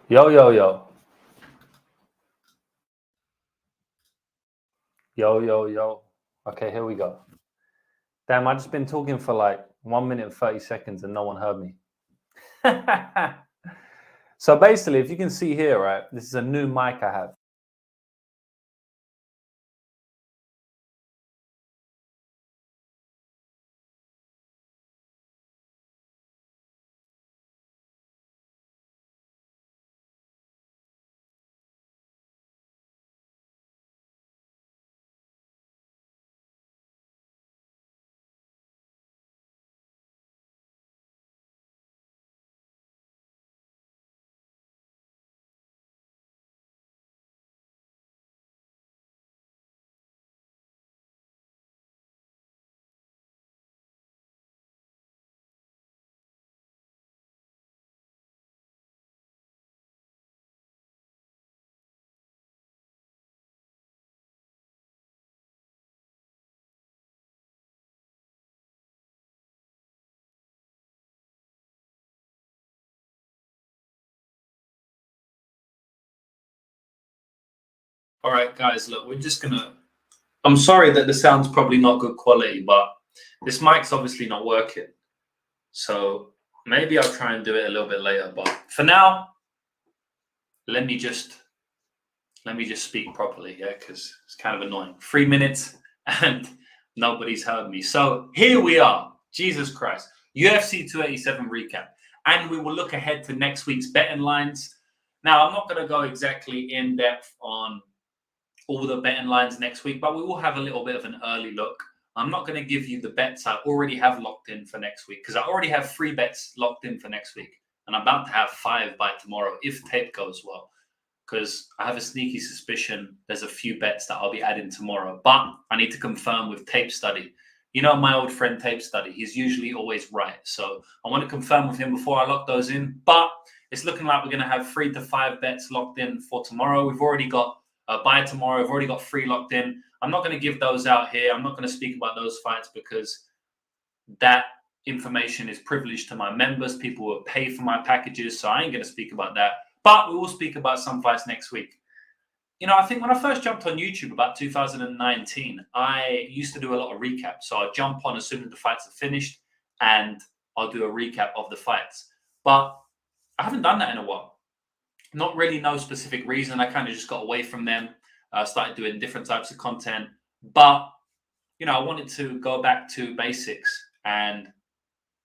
Yo, yo, yo. Yo, yo, yo. Okay, here we go. Damn, I just been talking for like 1 minute and 30 seconds and no one heard me. So basically, if you can see here, right, this is a new mic I have. All right, guys, look, we're just gonna. I'm sorry that the sound's probably not good quality, but this mic's obviously not working. So maybe I'll try and do it a little bit later. But for now, let me just speak properly, yeah, because it's kind of annoying. 3 minutes and nobody's heard me. So here we are. Jesus Christ. UFC 287 recap. And we will look ahead to next week's betting lines. Now, I'm not going to go exactly in depth on all the betting lines next week, but we will have a little bit of an early look. I'm not going to give you the bets I already have locked in for next week because I already have 3 bets locked in for next week. And I'm about to have 5 by tomorrow if tape goes well. Because I have a sneaky suspicion there's a few bets that I'll be adding tomorrow. But I need to confirm with Tape Study. You know my old friend Tape Study. He's usually always right. So I want to confirm with him before I lock those in. But it's looking like we're going to have 3 to 5 bets locked in for tomorrow. We've already got by tomorrow. We've already got 3 locked in. I'm not going to give those out here. I'm not going to speak about those fights because that information is privileged to my members. People will pay for my packages. So I ain't going to speak about that. But we will speak about some fights next week. You know, I think when I first jumped on YouTube about 2019, I used to do a lot of recaps. So I'd jump on as soon as the fights are finished and I'll do a recap of the fights. But I haven't done that in a while. Not really no specific reason. I kind of just got away from them. Started doing different types of content. But, you know, I wanted to go back to basics and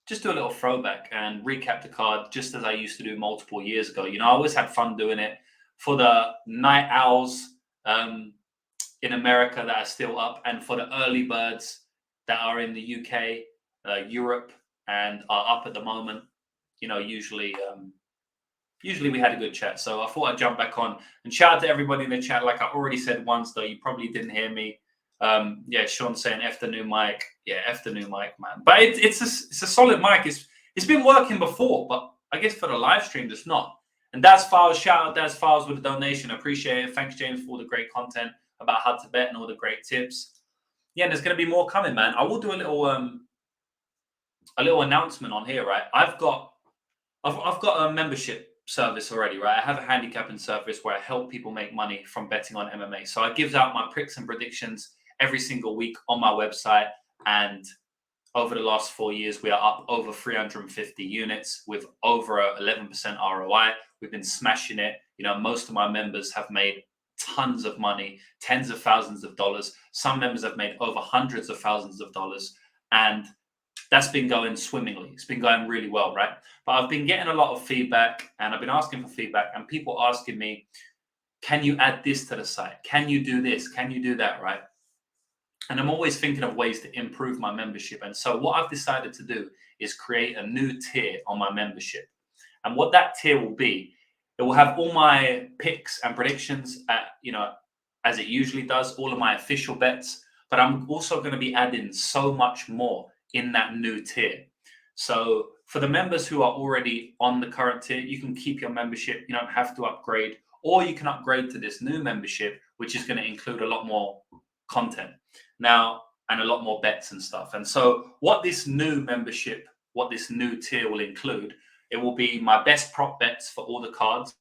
just do a little throwback and recap the card just as I used to do multiple years ago. You know, I always had fun doing it. For the night owls in America that are still up, and for the early birds that are in the UK, Europe, and are up at the moment, you know, usually we had a good chat. So I thought I'd jump back on and shout out to everybody in the chat. Like I already said once, though, you probably didn't hear me. Yeah, Sean saying F the new mic. Yeah, F the new mic, man. But it's a solid mic. It's been working before, but I guess for the live stream, it's not. And Daz Files, shout out Daz Files with a donation. I appreciate it. Thanks, James, for all the great content about how to bet and all the great tips. Yeah, and there's going to be more coming, man. I will do a little announcement on here, right? I've got a membership service already, right? I have a handicapping service where I help people make money from betting on MMA. So I give out my picks and predictions every single week on my website. And over the last 4 years, we are up over 350 units with over 11% ROI. We've been smashing it. You know, most of my members have made tons of money, tens of thousands of dollars. Some members have made over hundreds of thousands of dollars. And that's been going swimmingly. It's been going really well, right? But I've been getting a lot of feedback and I've been asking for feedback and people asking me, can you add this to the site? Can you do this? Can you do that, right? And I'm always thinking of ways to improve my membership. And so what I've decided to do is create a new tier on my membership. And what that tier will be, it will have all my picks and predictions, you know, as it usually does, all of my official bets. But I'm also going to be adding so much more in that new tier. So for the members who are already on the current tier, you can keep your membership. You don't have to upgrade, or you can upgrade to this new membership, which is going to include a lot more content now and a lot more bets and stuff. And so what this new membership, what this new tier will include, it will be my best prop bets for all the cards.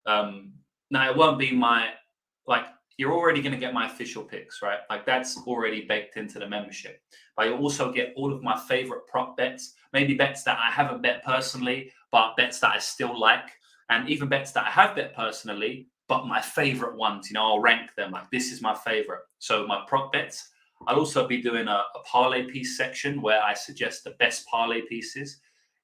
Now, it won't be my, like, you're already going to get my official picks, right? Like, that's already baked into the membership. But you'll also get all of my favorite prop bets, maybe bets that I haven't bet personally, but bets that I still like, and even bets that I have bet personally, but my favorite ones, I'll rank them. Like, this is my favorite. So my prop bets, I'll also be doing a parlay piece section where I suggest the best parlay pieces.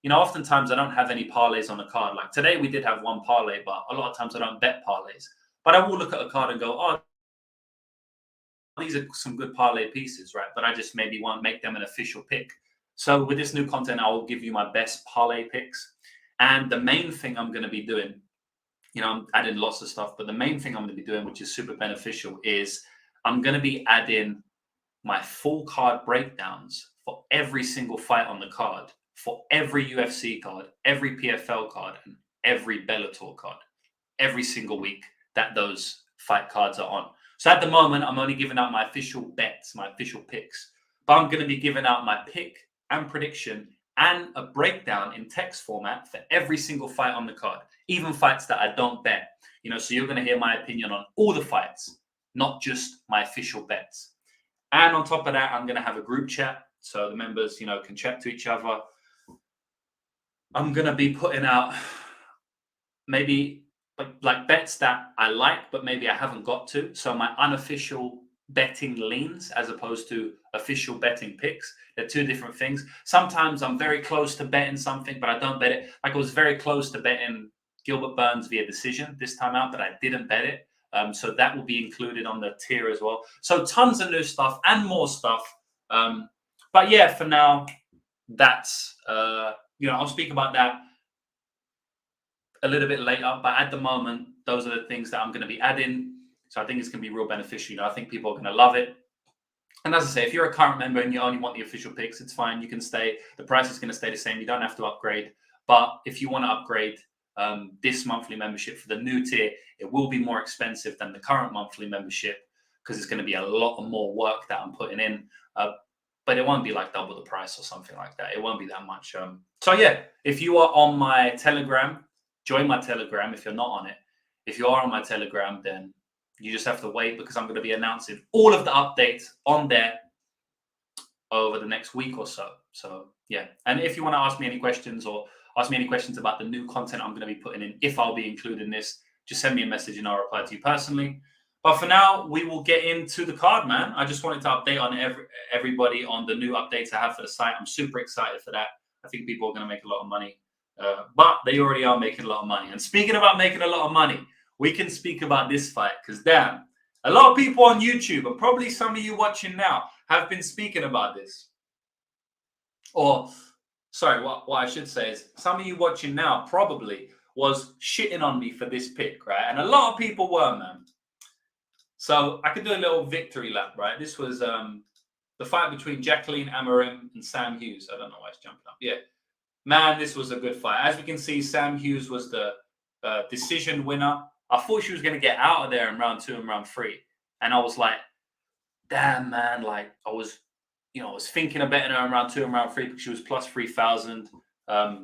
Oftentimes I don't have any parlays on the card. Like today we did have one parlay, but a lot of times I don't bet parlays. But I will look at a card and go, oh, these are some good parlay pieces, right? But I just maybe won't make them an official pick. So with this new content, I will give you my best parlay picks. And the main thing I'm going to be doing, I'm adding lots of stuff, but the main thing I'm going to be doing, which is super beneficial, is I'm going to be adding my full card breakdowns for every single fight on the card, for every UFC card, every PFL card, and every Bellator card, every single week that those fight cards are on. So at the moment, I'm only giving out my official bets, my official picks, but I'm going to be giving out my pick and prediction and a breakdown in text format for every single fight on the card, even fights that I don't bet. So you're going to hear my opinion on all the fights, not just my official bets. And on top of that, I'm going to have a group chat so the members, can chat to each other. I'm going to be putting out maybe like bets that I like, but maybe I haven't got to. So my unofficial betting leans as opposed to official betting picks. They're two different things. Sometimes I'm very close to betting something, but I don't bet it. Like I was very close to betting Gilbert Burns via decision this time out, but I didn't bet it. So that will be included on the tier as well. So tons of new stuff and more stuff. But yeah, for now, that's, I'll speak about that a little bit later. But at the moment, those are the things that I'm going to be adding. So I think it's going to be real beneficial. I think people are going to love it. And as I say, if you're a current member and you only want the official picks, it's fine. You can stay. The price is going to stay the same. You don't have to upgrade. But if you want to upgrade this monthly membership for the new tier, it will be more expensive than the current monthly membership because it's going to be a lot more work that I'm putting in. But it won't be like double the price or something like that. It won't be that much. So yeah, if you are on my Telegram, join my Telegram if you're not on it. If you are on my Telegram, then you just have to wait because I'm going to be announcing all of the updates on there over the next week or so. So yeah, and if you want to ask me any questions or ask me any questions about the new content I'm going to be putting in, if I'll be including this, just send me a message and I'll reply to you personally. But for now, we will get into the card, man. I just wanted to update on everybody on the new updates I have for the site. I'm super excited for that. I think people are going to make a lot of money, but they already are making a lot of money. And speaking about making a lot of money, we can speak about this fight because, damn, a lot of people on YouTube, and probably some of you watching now, have been speaking about this. Or, sorry, what I should say is some of you watching now probably was shitting on me for this pick, right? And a lot of people were, man. So I could do a little victory lap, right? This was the fight between Jacqueline Amarim and Sam Hughes. I don't know why it's jumping up. Yeah. Man, this was a good fight. As we can see, Sam Hughes was the decision winner. I thought she was going to get out of there in round 2 and round 3. And I was like, damn, man. Like, I was thinking of betting her in round 2 and round 3 because she was plus 3,000. I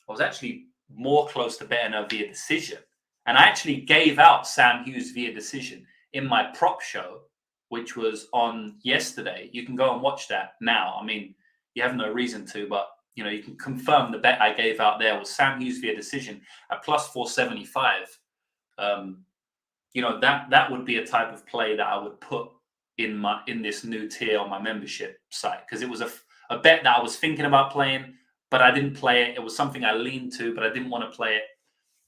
was actually more close to betting her via decision. And I actually gave out Sam Hughes via decision in my prop show, which was on yesterday. You can go and watch that now. I mean, you have no reason to, but you can confirm the bet I gave out there was Sam Hughes via decision at plus 475. That would be a type of play that I would put in this new tier on my membership site because it was a bet that I was thinking about playing, but I didn't play it. It was something I leaned to, but I didn't want to play it.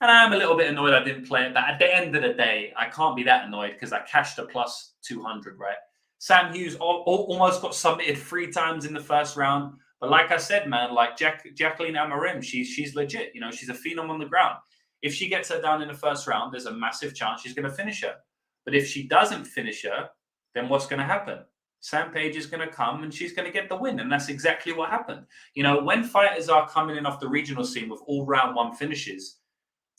And I am a little bit annoyed I didn't play it. But at the end of the day, I can't be that annoyed because I cashed a plus 200, right? Sam Hughes almost got submitted 3 times in the first round. But like I said, man, like Jacqueline Amarim, she's legit. She's a phenom on the ground. If she gets her down in the first round, there's a massive chance she's going to finish her. But if she doesn't finish her, then what's going to happen? Sam Page is going to come and she's going to get the win. And that's exactly what happened. When fighters are coming in off the regional scene with all round 1 finishes,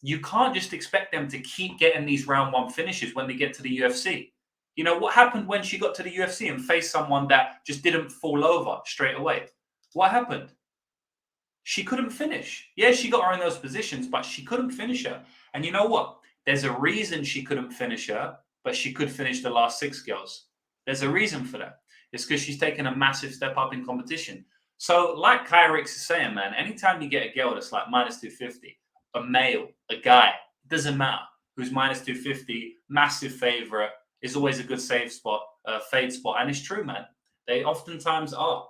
you can't just expect them to keep getting these round 1 finishes when they get to the UFC. What happened when she got to the UFC and faced someone that just didn't fall over straight away? What happened? She couldn't finish. Yeah, she got her in those positions, but she couldn't finish her. And you know what? There's a reason she couldn't finish her, but she could finish the last 6 girls. There's a reason for that. It's because she's taken a massive step up in competition. So, like Kyrix is saying, man, anytime you get a girl that's like minus 250, a male, a guy, it doesn't matter, who's minus 250, massive favorite, is always a good fade spot. And it's true, man. They oftentimes are.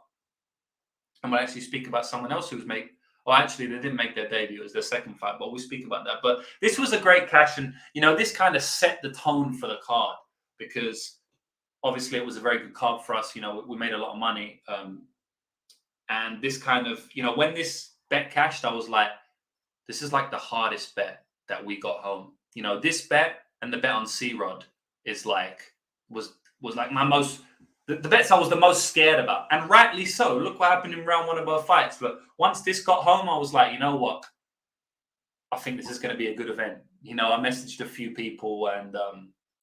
And we'll actually speak about someone else who's made. Well, actually, they didn't make their debut. It was their second fight, but we'll speak about that. But this was a great cash. And, this kind of set the tone for the card because obviously it was a very good card for us. We made a lot of money. And this kind of, when this bet cashed, I was like, this is like the hardest bet that we got home. This bet and the bet on C-Rod is like, was like my most, the bets I was the most scared about. And rightly so. Look what happened in round 1 of our fights. But once this got home, I was like, you know what? I think this is going to be a good event. I messaged a few people and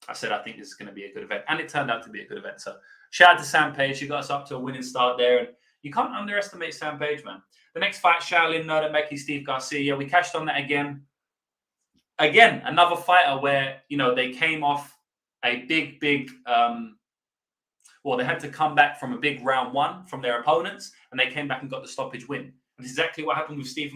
I said, I think this is going to be a good event. And it turned out to be a good event. So shout out to Sam Page. He got us up to a winning start there. And you can't underestimate Sam Page, man. The next fight, Shaolin, Nodemeki, Steve Garcia. We cashed on that again. Again, another fighter where, they came off a big, they had to come back from a big round 1 from their opponents, and they came back and got the stoppage win. And this is exactly what happened with Steve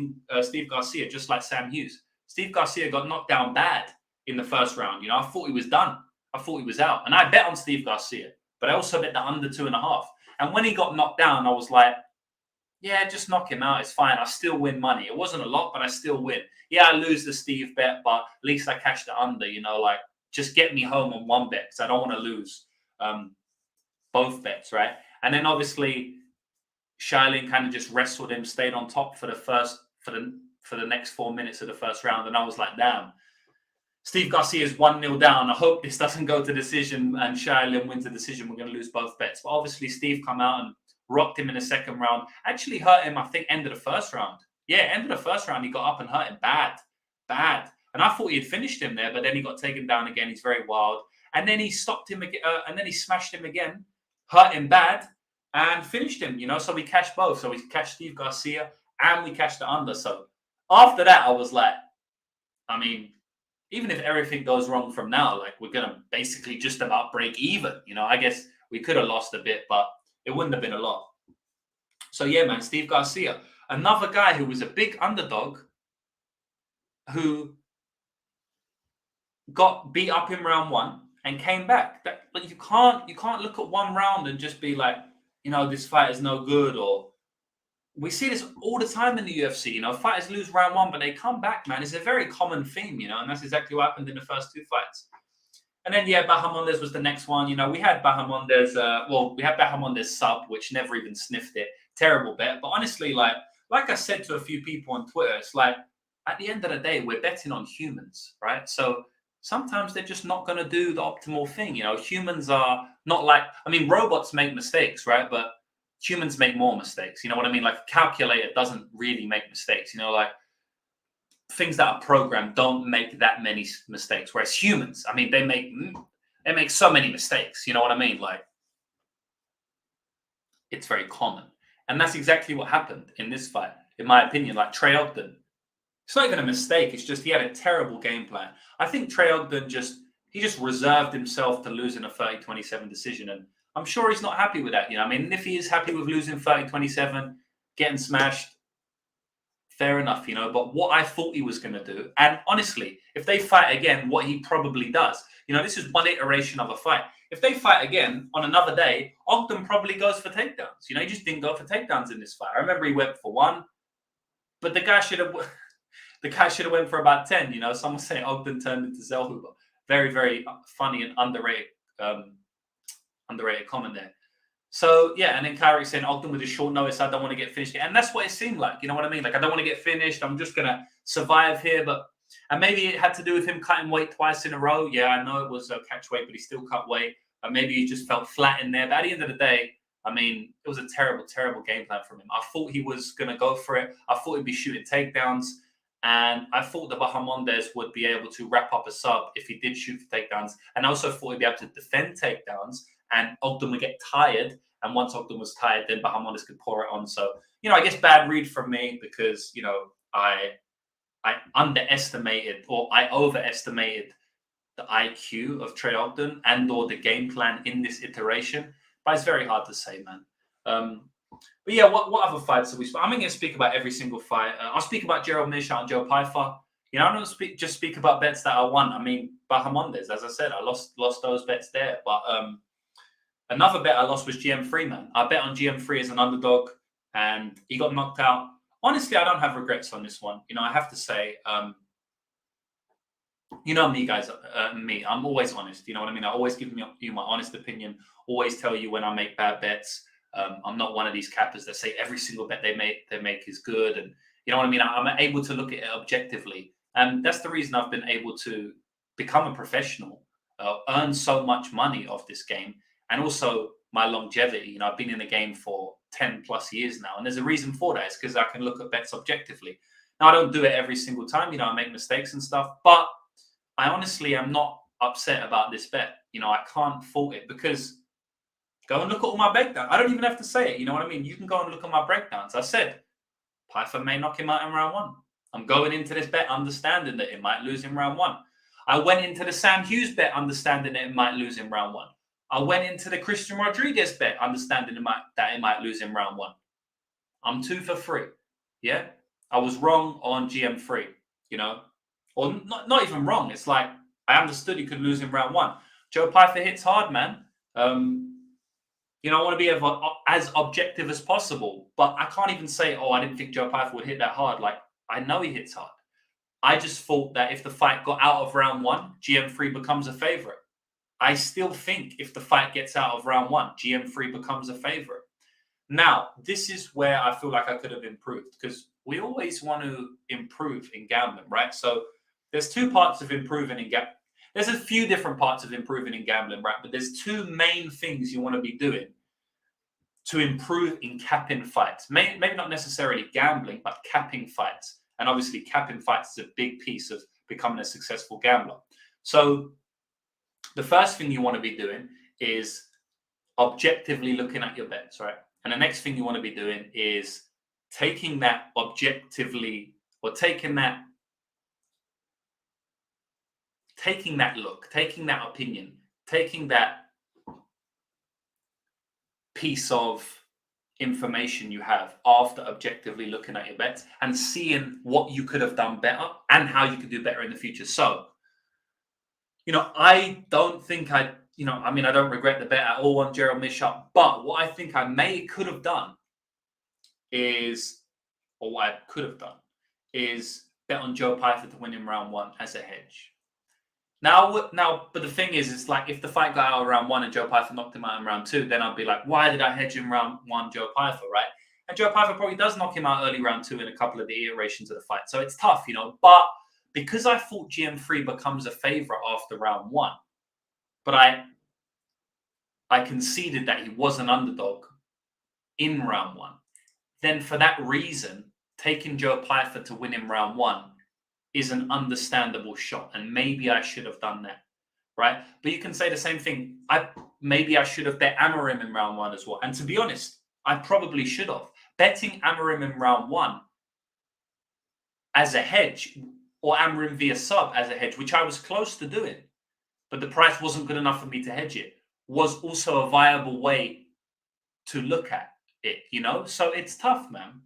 Garcia, just like Sam Hughes. Steve Garcia got knocked down bad in the first round. I thought he was done. I thought he was out. And I bet on Steve Garcia, but I also bet the under 2.5. And when he got knocked down, I was like, yeah, just knock him out. It's fine. I still win money. It wasn't a lot, but I still win. Yeah, I lose the Steve bet, but at least I cashed the under, just get me home on one bet because I don't want to lose both bets, right? And then obviously Shaolin kind of just wrestled him, stayed on top for the next 4 minutes of the first round. And I was like, damn, Steve Garcia is 1-0 down. I hope this doesn't go to decision and Shaolin wins the decision. We're going to lose both bets. But obviously Steve come out and rocked him in the second round. Actually hurt him, I think, end of the first round. Yeah, end of the first round, he got up and hurt him bad. And I thought he had finished him there, but then he got taken down again. He's very wild. And then he stopped him again, and then he smashed him again, hurt him bad, and finished him, So we cashed both. So we cashed Steve Garcia, and we cashed the under. So after that, I was like, I mean, even if everything goes wrong from now, like we're going to basically just about break even. I guess we could have lost a bit, but it wouldn't have been a lot. So yeah, man, Steve Garcia, another guy who was a big underdog who got beat up in round 1 and came back. But you can't look at one round and just be like, this fight is no good. Or we see this all the time in the UFC. Fighters lose round 1, but they come back, man. It's a very common theme, and that's exactly what happened in the first 2 fights. And then, Bahamondes was the next one. We had Bahamondes, we had Bahamondes sub, which never even sniffed it. Terrible bet. But honestly, like I said to a few people on Twitter, it's like, at the end of the day, we're betting on humans, right? So sometimes they're just not going to do the optimal thing. Humans are not like, robots make mistakes, right? But humans make more mistakes. You know what I mean? Like a calculator doesn't really make mistakes. Like things that are programmed don't make that many mistakes. Whereas humans, they make so many mistakes. You know what I mean? Like it's very common. And that's exactly what happened in this fight, in my opinion. Like Trey Ogden, it's not even a mistake. It's just he had a terrible game plan. I think Trey Ogden just reserved himself to losing a 30-27 decision. And I'm sure he's not happy with that. If he is happy with losing 30-27, getting smashed, fair enough, But what I thought he was going to do, and honestly, if they fight again, what he probably does, this is one iteration of a fight. If they fight again on another day, Ogden probably goes for takedowns. He just didn't go for takedowns in this fight. I remember he went for 1, but the guy should have went for about 10. Someone saying Ogden turned into Zellhuber. Very, very funny and underrated comment there. So, yeah, and then Kyrie saying Ogden with a short notice, I don't want to get finished. And that's what it seemed like. You know what I mean? Like, I don't want to get finished. I'm just going to survive here. And maybe it had to do with him cutting weight twice in a row. Yeah, I know it was catch weight, but he still cut weight. And maybe he just felt flat in there. But at the end of the day, it was a terrible, terrible game plan from him. I thought he was going to go for it. I thought he'd be shooting takedowns. And I thought the Bahamondes would be able to wrap up a sub if he did shoot for takedowns. And I also thought he'd be able to defend takedowns. And Ogden would get tired. And once Ogden was tired, then Bahamondes could pour it on. So, I guess bad read from me because, I I underestimated or I overestimated the IQ of Trey Ogden and or the game plan in this iteration. But it's very hard to say, man. But yeah, what other fights are we? I'm going to speak about every single fight. I'll speak about Gerald Meerschaert and Joe Pfeiffer. You know, I don't just speak about bets that I won. I mean, Bahamondes, as I said, I lost those bets there. But another bet I lost was GM3, man. I bet on GM3 as an underdog, and he got knocked out. Honestly, I don't have regrets on this one. You know, I have to say, you know me, guys, me. I'm always honest. You know what I mean? I always give you my honest opinion. Always tell you when I make bad bets. I'm not one of these cappers that say every single bet they make is good. And you know what I mean? I'm able to look at it objectively. And that's the reason I've been able to become a professional, earn so much money off this game. And also my longevity. You know, I've been in the game for 10 plus years now. And there's a reason for that. It's because I can look at bets objectively. Now, I don't do it every single time. You know, I make mistakes and stuff. But I honestly am not upset about this bet. You know, I can't fault it because go and look at all my breakdowns. I don't even have to say it. You know what I mean? You can go and look at my breakdowns. I said, Pfeiffer may knock him out in round 1. I'm going into this bet understanding that it might lose in round 1. I went into the Sam Hughes bet understanding that it might lose in round 1. I went into the Christian Rodriguez bet understanding that it might lose in round 1. I'm 2 for 3. Yeah? I was wrong on GM3, you know? Or not even wrong. It's like I understood he could lose in round 1. Joe Pfeiffer hits hard, man. You know, I want to be as objective as possible, but I can't even say, oh, I didn't think Joe Pfeiffer would hit that hard. Like, I know he hits hard. I just thought that if the fight got out of round 1, GM3 becomes a favorite. I still think if the fight gets out of round 1, GM3 becomes a favorite. Now, this is where I feel like I could have improved because we always want to improve in gambling, right? So there's 2 parts of improving in gambling. There's a few different parts of improving in gambling, right? But there's 2 main things you want to be doing to improve in capping fights. Maybe not necessarily gambling, but capping fights. And obviously, capping fights is a big piece of becoming a successful gambler. So the first thing you want to be doing is objectively looking at your bets, right? And the next thing you want to be doing is taking that objectively, or taking that look, taking that opinion, taking that piece of information you have after objectively looking at your bets and seeing what you could have done better and how you could do better in the future. So, you know, I don't regret the bet at all on Gerald Meerschaert, but what I think I could have done is bet on Joe Pfeiffer to win in round 1 as a hedge. Now, but the thing is, it's like if the fight got out of round 1 and Joe Pfeiffer knocked him out in round 2, then I'd be like, why did I hedge in round 1 Joe Pfeiffer, right? And Joe Pfeiffer probably does knock him out early round 2 in a couple of the iterations of the fight. So it's tough, you know. But because I thought GM3 becomes a favorite after round 1, but I conceded that he was an underdog in round 1, then for that reason, taking Joe Pfeiffer to win in round 1 is an understandable shot, and maybe I should have done that, right? But you can say the same thing. Maybe I should have bet Amarim in round 1 as well. And to be honest, I probably should have. Betting Amarim in round 1 as a hedge, or Amarim via sub as a hedge, which I was close to doing, but the price wasn't good enough for me to hedge it, was also a viable way to look at it, you know? So it's tough, man.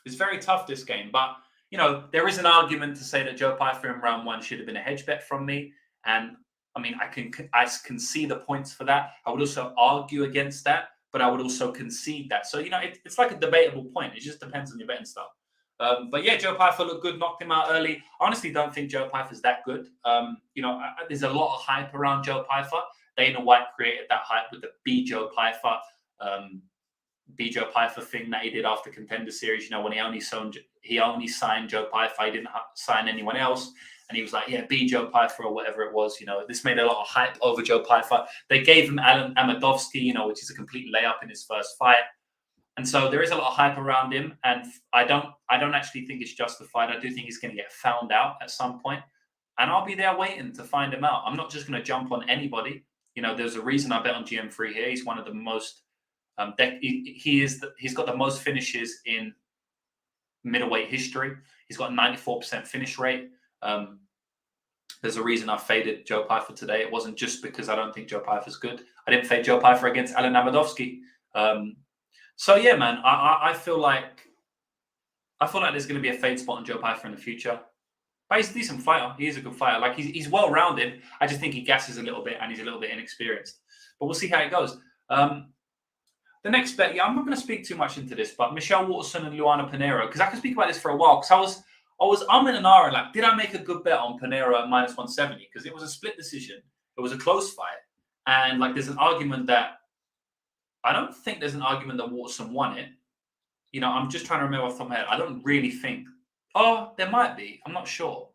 It's very tough, this game, but you know, there is an argument to say that Joe Pfeiffer in round 1 should have been a hedge bet from me. And I mean, I can see the points for that. I would also argue against that, but I would also concede that. So, you know, it's like a debatable point. It just depends on your betting style. But yeah, Joe Pfeiffer looked good, knocked him out early. I honestly don't think Joe Pfeiffer's that good. You know, there's a lot of hype around Joe Pfeiffer. Dana White created that hype with the B Joe Pfeiffer thing that he did after Contender Series, you know, when he only signed Joe Pfeiffer, he didn't sign anyone else. And he was like, yeah, be Joe Pfeiffer or whatever it was, you know. This made a lot of hype over Joe Pfeiffer. They gave him Alan Amadovsky, you know, which is a complete layup in his first fight. And so there is a lot of hype around him. And I don't actually think it's justified. I do think he's going to get found out at some point. And I'll be there waiting to find him out. I'm not just going to jump on anybody. You know, there's a reason I bet on GM3 here. He's one of the most he's got the most finishes in middleweight history. He's got a 94% finish rate. There's a reason I faded Joe Pfeiffer today. It wasn't just because I don't think Joe Pfeiffer's good. I didn't fade Joe Pfeiffer against Alan Amedovski. So yeah, man, I feel like there's going to be a fade spot on Joe Pfeiffer in the future. But he's a decent fighter. He is a good fighter. Like he's well rounded. I just think he gasses a little bit and he's a little bit inexperienced. But we'll see how it goes. The next bet, yeah, I'm not going to speak too much into this, but Michelle Waterson and Luana Panera, because I can speak about this for a while. Because I was in an hour, like, did I make a good bet on Panera at -170? Because it was a split decision. It was a close fight. And like, there's an argument that I don't think there's an argument that Waterson won it. You know, I'm just trying to remember off the top of my head. I don't really think. Oh, there might be. I'm not sure.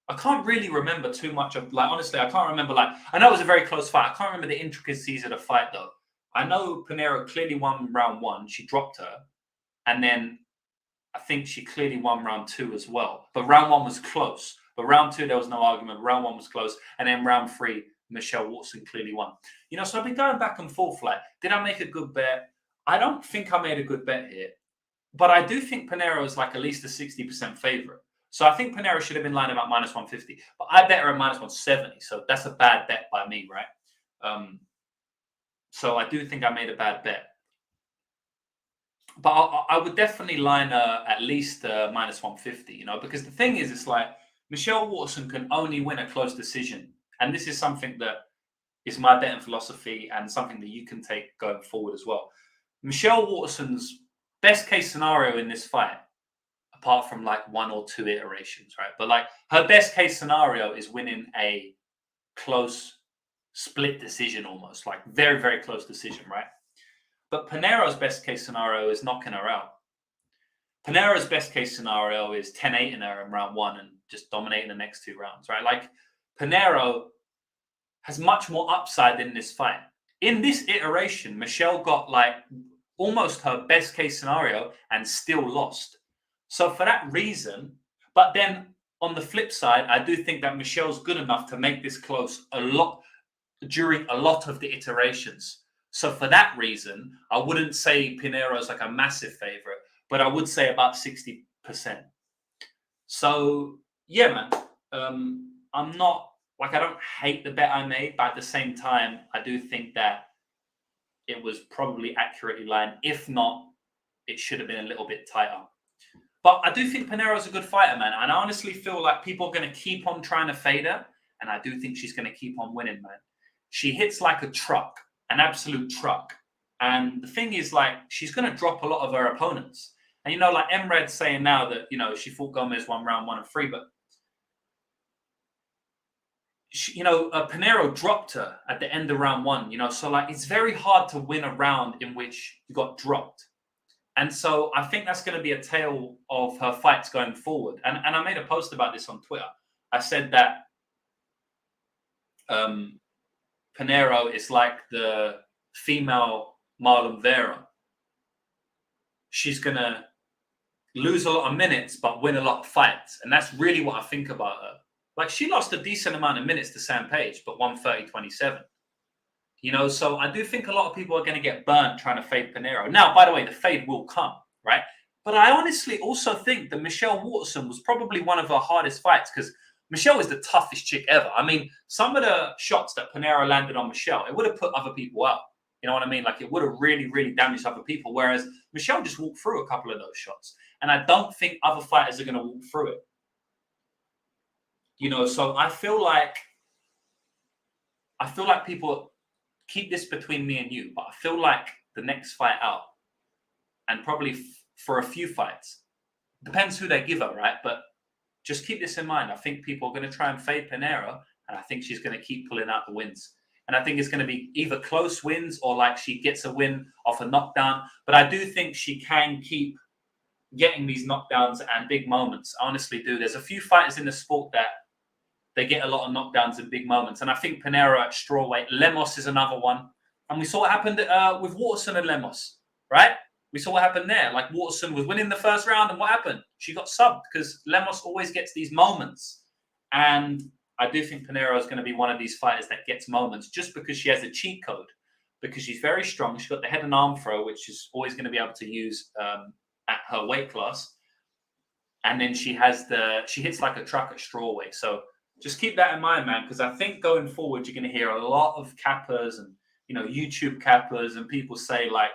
I can't really remember too much of, like, honestly, I can't remember, like, I know it was a very close fight. I can't remember the intricacies of the fight, though. I know Panera clearly won round 1. She dropped her. And then I think she clearly won round 2 as well. But round 1 was close. But round 2, there was no argument. Round 1 was close. And then round 3, Michelle Waterson clearly won. You know, so I've been going back and forth, like, did I make a good bet? I don't think I made a good bet here. But I do think Panera is like at least a 60% favorite. So I think Panera should have been lining up -150. But I bet her at -170. So that's a bad bet by me, right? So I do think I made a bad bet. But I would definitely line at least -150, you know, because the thing is, it's like Michelle Waterson can only win a close decision. And this is something that is my betting philosophy and something that you can take going forward as well. Michelle Waterson's best case scenario in this fight, apart from like 1 or 2 iterations, right? But like her best case scenario is winning a close split decision, almost like very, very close decision, right? But Panera's best case scenario is knocking her out. Panera's best case scenario is 10-8 in her in round 1 and just dominating the next 2 rounds, right? Like Panera has much more upside in this fight. In this iteration, Michelle got like almost her best case scenario and still lost. So for that reason, but then on the flip side, I do think that Michelle's good enough to make this close a lot during a lot of the iterations. So for that reason, I wouldn't say Panera's like a massive favorite, but I would say about 60%. So yeah, man, I'm not like, I don't hate the bet I made, but at the same time, I do think that it was probably accurately lined. If not, it should have been a little bit tighter. But I do think Panera's a good fighter, man. And I honestly feel like people are going to keep on trying to fade her. And I do think she's going to keep on winning, man. She hits like a truck, an absolute truck. And the thing is, like, she's going to drop a lot of her opponents. And, you know, like Emred's saying now that, you know, she fought Gomez one round 1 and 3, but she, you know, Panera dropped her at the end of round 1, you know, so like it's very hard to win a round in which you got dropped. And so I think that's going to be a tale of her fights going forward. And I made a post about this on Twitter. I said that Panera is like the female Marlon Vera. She's going to lose a lot of minutes, but win a lot of fights. And that's really what I think about her. Like, she lost a decent amount of minutes to Sam Page, but won 30-27. You know, so I do think a lot of people are going to get burnt trying to fade Panera. Now, by the way, the fade will come, right? But I honestly also think that Michelle Waterson was probably one of her hardest fights because Michelle is the toughest chick ever. I mean, some of the shots that Panera landed on Michelle, it would have put other people out. You know what I mean? Like, it would have really, really damaged other people, whereas Michelle just walked through a couple of those shots. And I don't think other fighters are going to walk through it. You know, so I feel like people keep this between me and you, but I feel like the next fight out, and probably for a few fights, depends who they give her, right? But just keep this in mind. I think people are going to try and fade Panera, and I think she's going to keep pulling out the wins. And I think it's going to be either close wins or like she gets a win off a knockdown. But I do think she can keep getting these knockdowns and big moments. I honestly do. There's a few fighters in the sport that they get a lot of knockdowns and big moments. And I think Panera at strawweight, Lemos is another one. And we saw what happened with Waterson and Lemos, right? We saw what happened there. Like, Waterson was winning the first round, and what happened? She got subbed because Lemos always gets these moments. And I do think Panera is going to be one of these fighters that gets moments just because she has a cheat code, because she's very strong. She's got the head and arm throw, which is always going to be able to use at her weight class. and then she hits like a truck at strawweight. So just keep that in mind, man, because I think going forward you're going to hear a lot of cappers and YouTube cappers and people say like,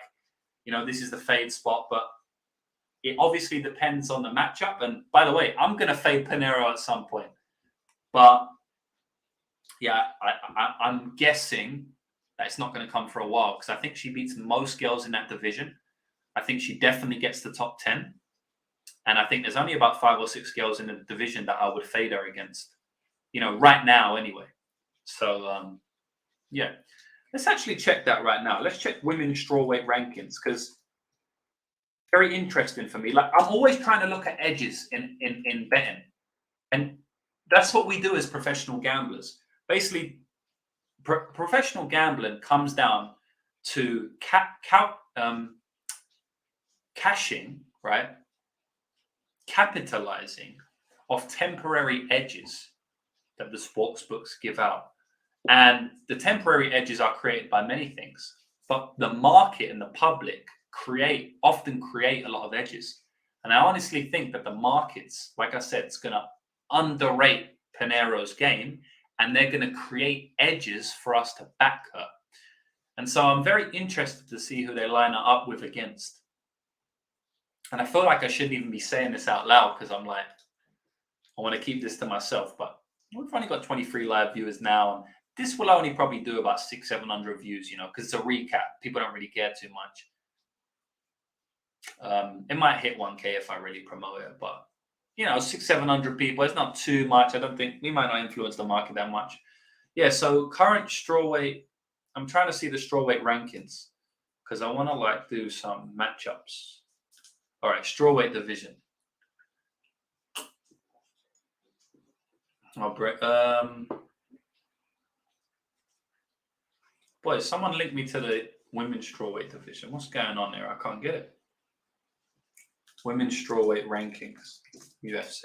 this is the fade spot, but it obviously depends on the matchup. And by the way, I'm going to fade Panera at some point, but yeah, I'm guessing that it's not going to come for a while because I think she beats most girls in that division. I think she definitely gets the top 10. And I think there's only about 5 or 6 girls in the division that I would fade her against, right now anyway. So, yeah. Let's actually check that right now. Let's check women's strawweight rankings because very interesting for me. Like, I'm always trying to look at edges in betting. And that's what we do as professional gamblers. Basically, professional gambling comes down to cashing, right? Capitalizing off temporary edges that the sports books give out. And the temporary edges are created by many things, but the market and the public often create a lot of edges. And I honestly think that the markets, like I said, it's going to underrate Panera's game, and they're going to create edges for us to back her. And so I'm very interested to see who they line her up with against. And I feel like I shouldn't even be saying this out loud because I'm like, I want to keep this to myself. But we've only got 23 live viewers now. And this will only probably do about 600-700 views, because it's a recap. People don't really care too much. It might hit 1K if I really promote it. But, 600-700 people, it's not too much. I don't think we might not influence the market that much. Yeah, so current strawweight, I'm trying to see the strawweight rankings because I want to do some matchups. All right, strawweight division. Boy, someone linked me to the women's strawweight division. What's going on there? I can't get it. Women's strawweight rankings, UFC.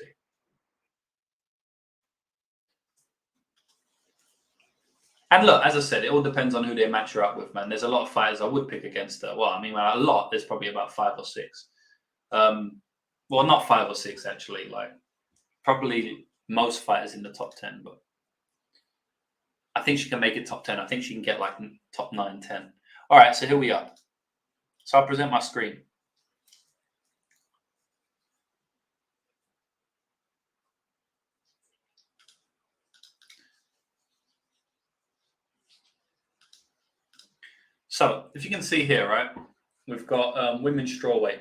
And look, as I said, it all depends on who they match her up with, man. There's a lot of fighters I would pick against her. Well, I mean, a lot. There's probably about 5 or 6. Well, not 5 or 6 actually. Like probably most fighters in the top 10, but I think she can make it top 10. I think she can get like top 9, 10. All right, so here we are. So I'll present my screen. So if you can see here, right, we've got women's strawweight.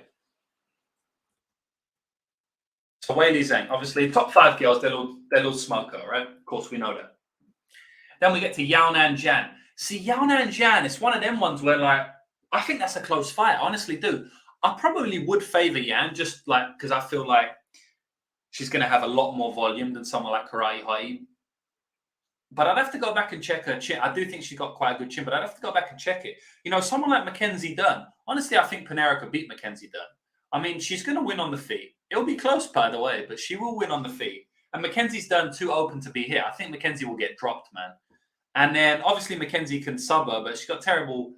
So Weili Zhang, obviously top 5 girls, they'll all smoke her, right? Of course, we know that. Then we get to Yaonan Zhan. See, Yaonan Zhan, it's one of them ones where, like, I think that's a close fight. I honestly do. I probably would favor Yan just like because I feel like she's going to have a lot more volume than someone like Karate Hottie. But I'd have to go back and check her chin. I do think she's got quite a good chin, but I'd have to go back and check it. Someone like Mackenzie Dern. Honestly, I think Panera could beat Mackenzie Dern. I mean, she's going to win on the feet. It'll be close, by the way, but she will win on the feet. And Mackenzie's Dern too open to be here. I think Mackenzie will get dropped, man. And then obviously Mackenzie can sub her, but she's got terrible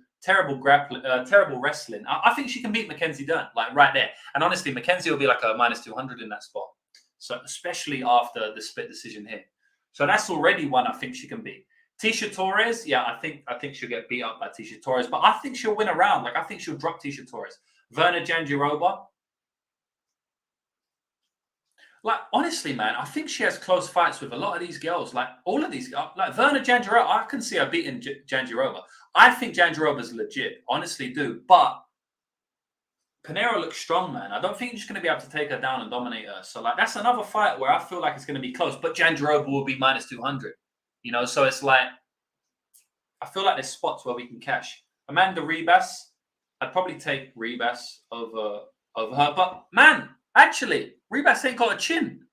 grappling, terrible wrestling. I think she can beat Mackenzie Dern, like right there. And honestly, Mackenzie will be like a -200 in that spot. So especially after the split decision here. So that's already one I think she can beat. Tisha Torres, yeah, I think she'll get beat up by Tisha Torres, but I think she'll win a round. Like I think she'll drop Tisha Torres. Verna Jandiroba. Like honestly, man, I think she has close fights with a lot of these girls. Like all of these girls, like Verna Jandiroba, I can see her beating Jandiroba. I think Jandiroba's legit, honestly do. But Panera looks strong, man. I don't think you're just going to be able to take her down and dominate her. So like that's another fight where I feel like it's going to be close. But Jandiroba will be -200. So it's like I feel like there's spots where we can cash. Amanda Ribas, I'd probably take Ribas over her. But man, actually, Ribas ain't got a chin.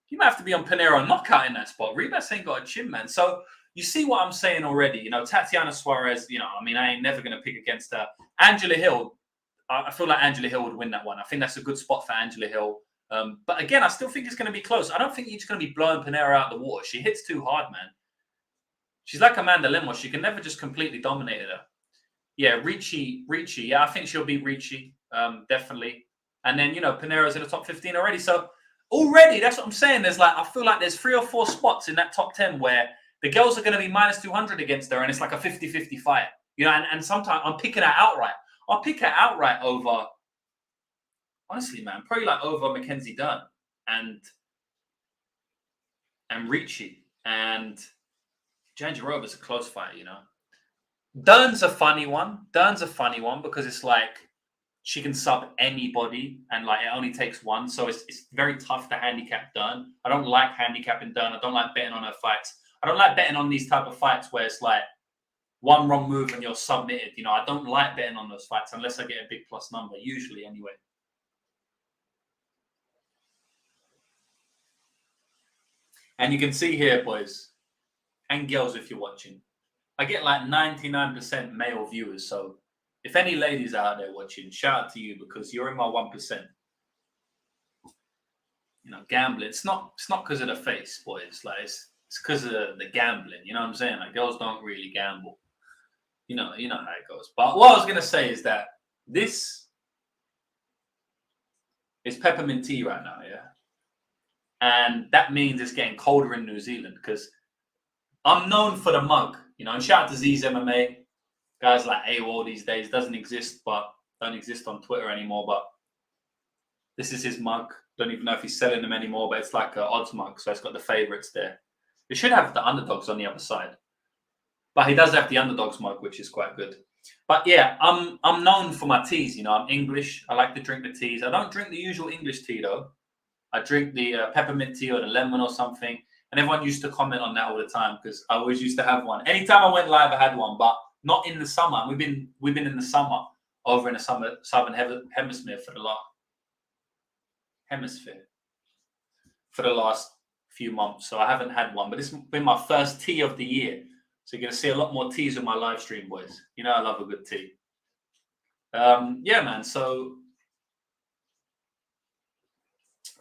You might have to be on Panera knockout in that spot. Ribas ain't got a chin, man. So you see what I'm saying already. Tatiana Suarez, I ain't never going to pick against her. Angela Hill, I feel like Angela Hill would win that one. I think that's a good spot for Angela Hill. But again, I still think it's going to be close. I don't think you're just going to be blowing Panera out of the water. She hits too hard, man. She's like Amanda Lemos. She can never just completely dominate her. Yeah, Ricci. Yeah, I think she'll beat Ricci, definitely. And then, Panera's in the top 15 already. So already, that's what I'm saying. I feel like there's 3 or 4 spots in that top 10 where the girls are going to be minus 200 against her, and it's like a 50-50 fight. And sometimes I'm picking her outright. I'll pick her outright over, honestly, man, probably like over Mackenzie Dern and Ricci and Jandirova's a close fight, Dern's a funny one. Because it's like she can sub anybody and like it only takes one. So it's very tough to handicap Dern. I don't like handicapping Dern. I don't like betting on her fights. I don't like betting on these type of fights where it's like one wrong move and you're submitted. I don't like betting on those fights unless I get a big plus number, usually anyway. And you can see here, boys and girls, if you're watching, I get like 99% male viewers. So if any ladies out there watching, shout out to you because you're in my 1%. Gambling. It's not because of the face, boys. Like it's because of the gambling. You know what I'm saying? Like girls don't really gamble. You know how it goes. But what I was gonna say is that this is peppermint tea right now, yeah. And that means it's getting colder in New Zealand because I'm known for the mug, and shout out to Z's MMA. Guys like AWOL these days doesn't exist, but don't exist on Twitter anymore. But this is his mug. Don't even know if he's selling them anymore, but it's like an odds mug. So it's got the favorites there. It should have the underdogs on the other side. But he does have the underdogs mug, which is quite good. But yeah, I'm known for my teas, I'm English. I like to drink the teas. I don't drink the usual English tea though. I drink the peppermint tea or the lemon or something. And everyone used to comment on that all the time because I always used to have one. Anytime I went live, I had one, but not in the summer. We've been in the summer over in the southern hemisphere for the last few months. So I haven't had one, but this has been my first tea of the year. So you're going to see a lot more teas on my live stream, boys. I love a good tea. Yeah, man. So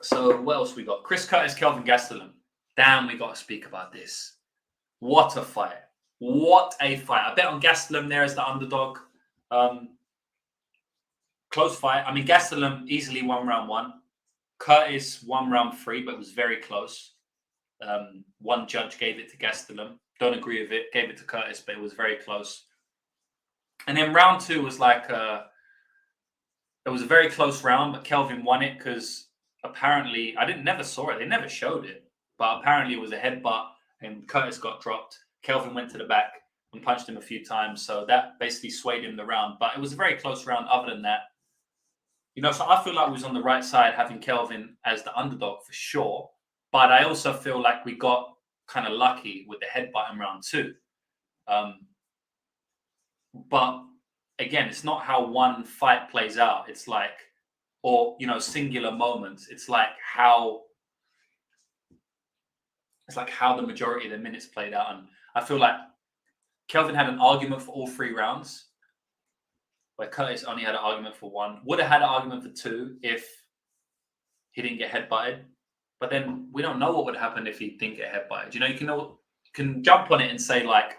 what else we got? Chris Curtis, Kelvin Gastelum. Damn, we got to speak about this. What a fight. What a fight. I bet on Gastelum there as the underdog. Close fight. I mean, Gastelum easily won round 1. Curtis won round 3, but it was very close. One judge gave it to Gastelum. Don't agree with it. Gave it to Curtis, but it was very close. And then round 2 was like it was a very close round, but Kelvin won it because apparently never saw it. They never showed it, but apparently it was a headbutt and Curtis got dropped. Kelvin went to the back and punched him a few times, so that basically swayed him the round. But it was a very close round. Other than that, so I feel like we was on the right side having Kelvin as the underdog for sure. But I also feel like we got kind of lucky with the headbutt in round 2. But again, it's not how one fight plays out. It's like, or singular moments. It's like how the majority of the minutes played out. And I feel like Kelvin had an argument for all 3 rounds, where Curtis only had an argument for 1. Would have had an argument for 2 if he didn't get headbutted. But then we don't know what would happen if he didn't get headbutted. You can jump on it and say like,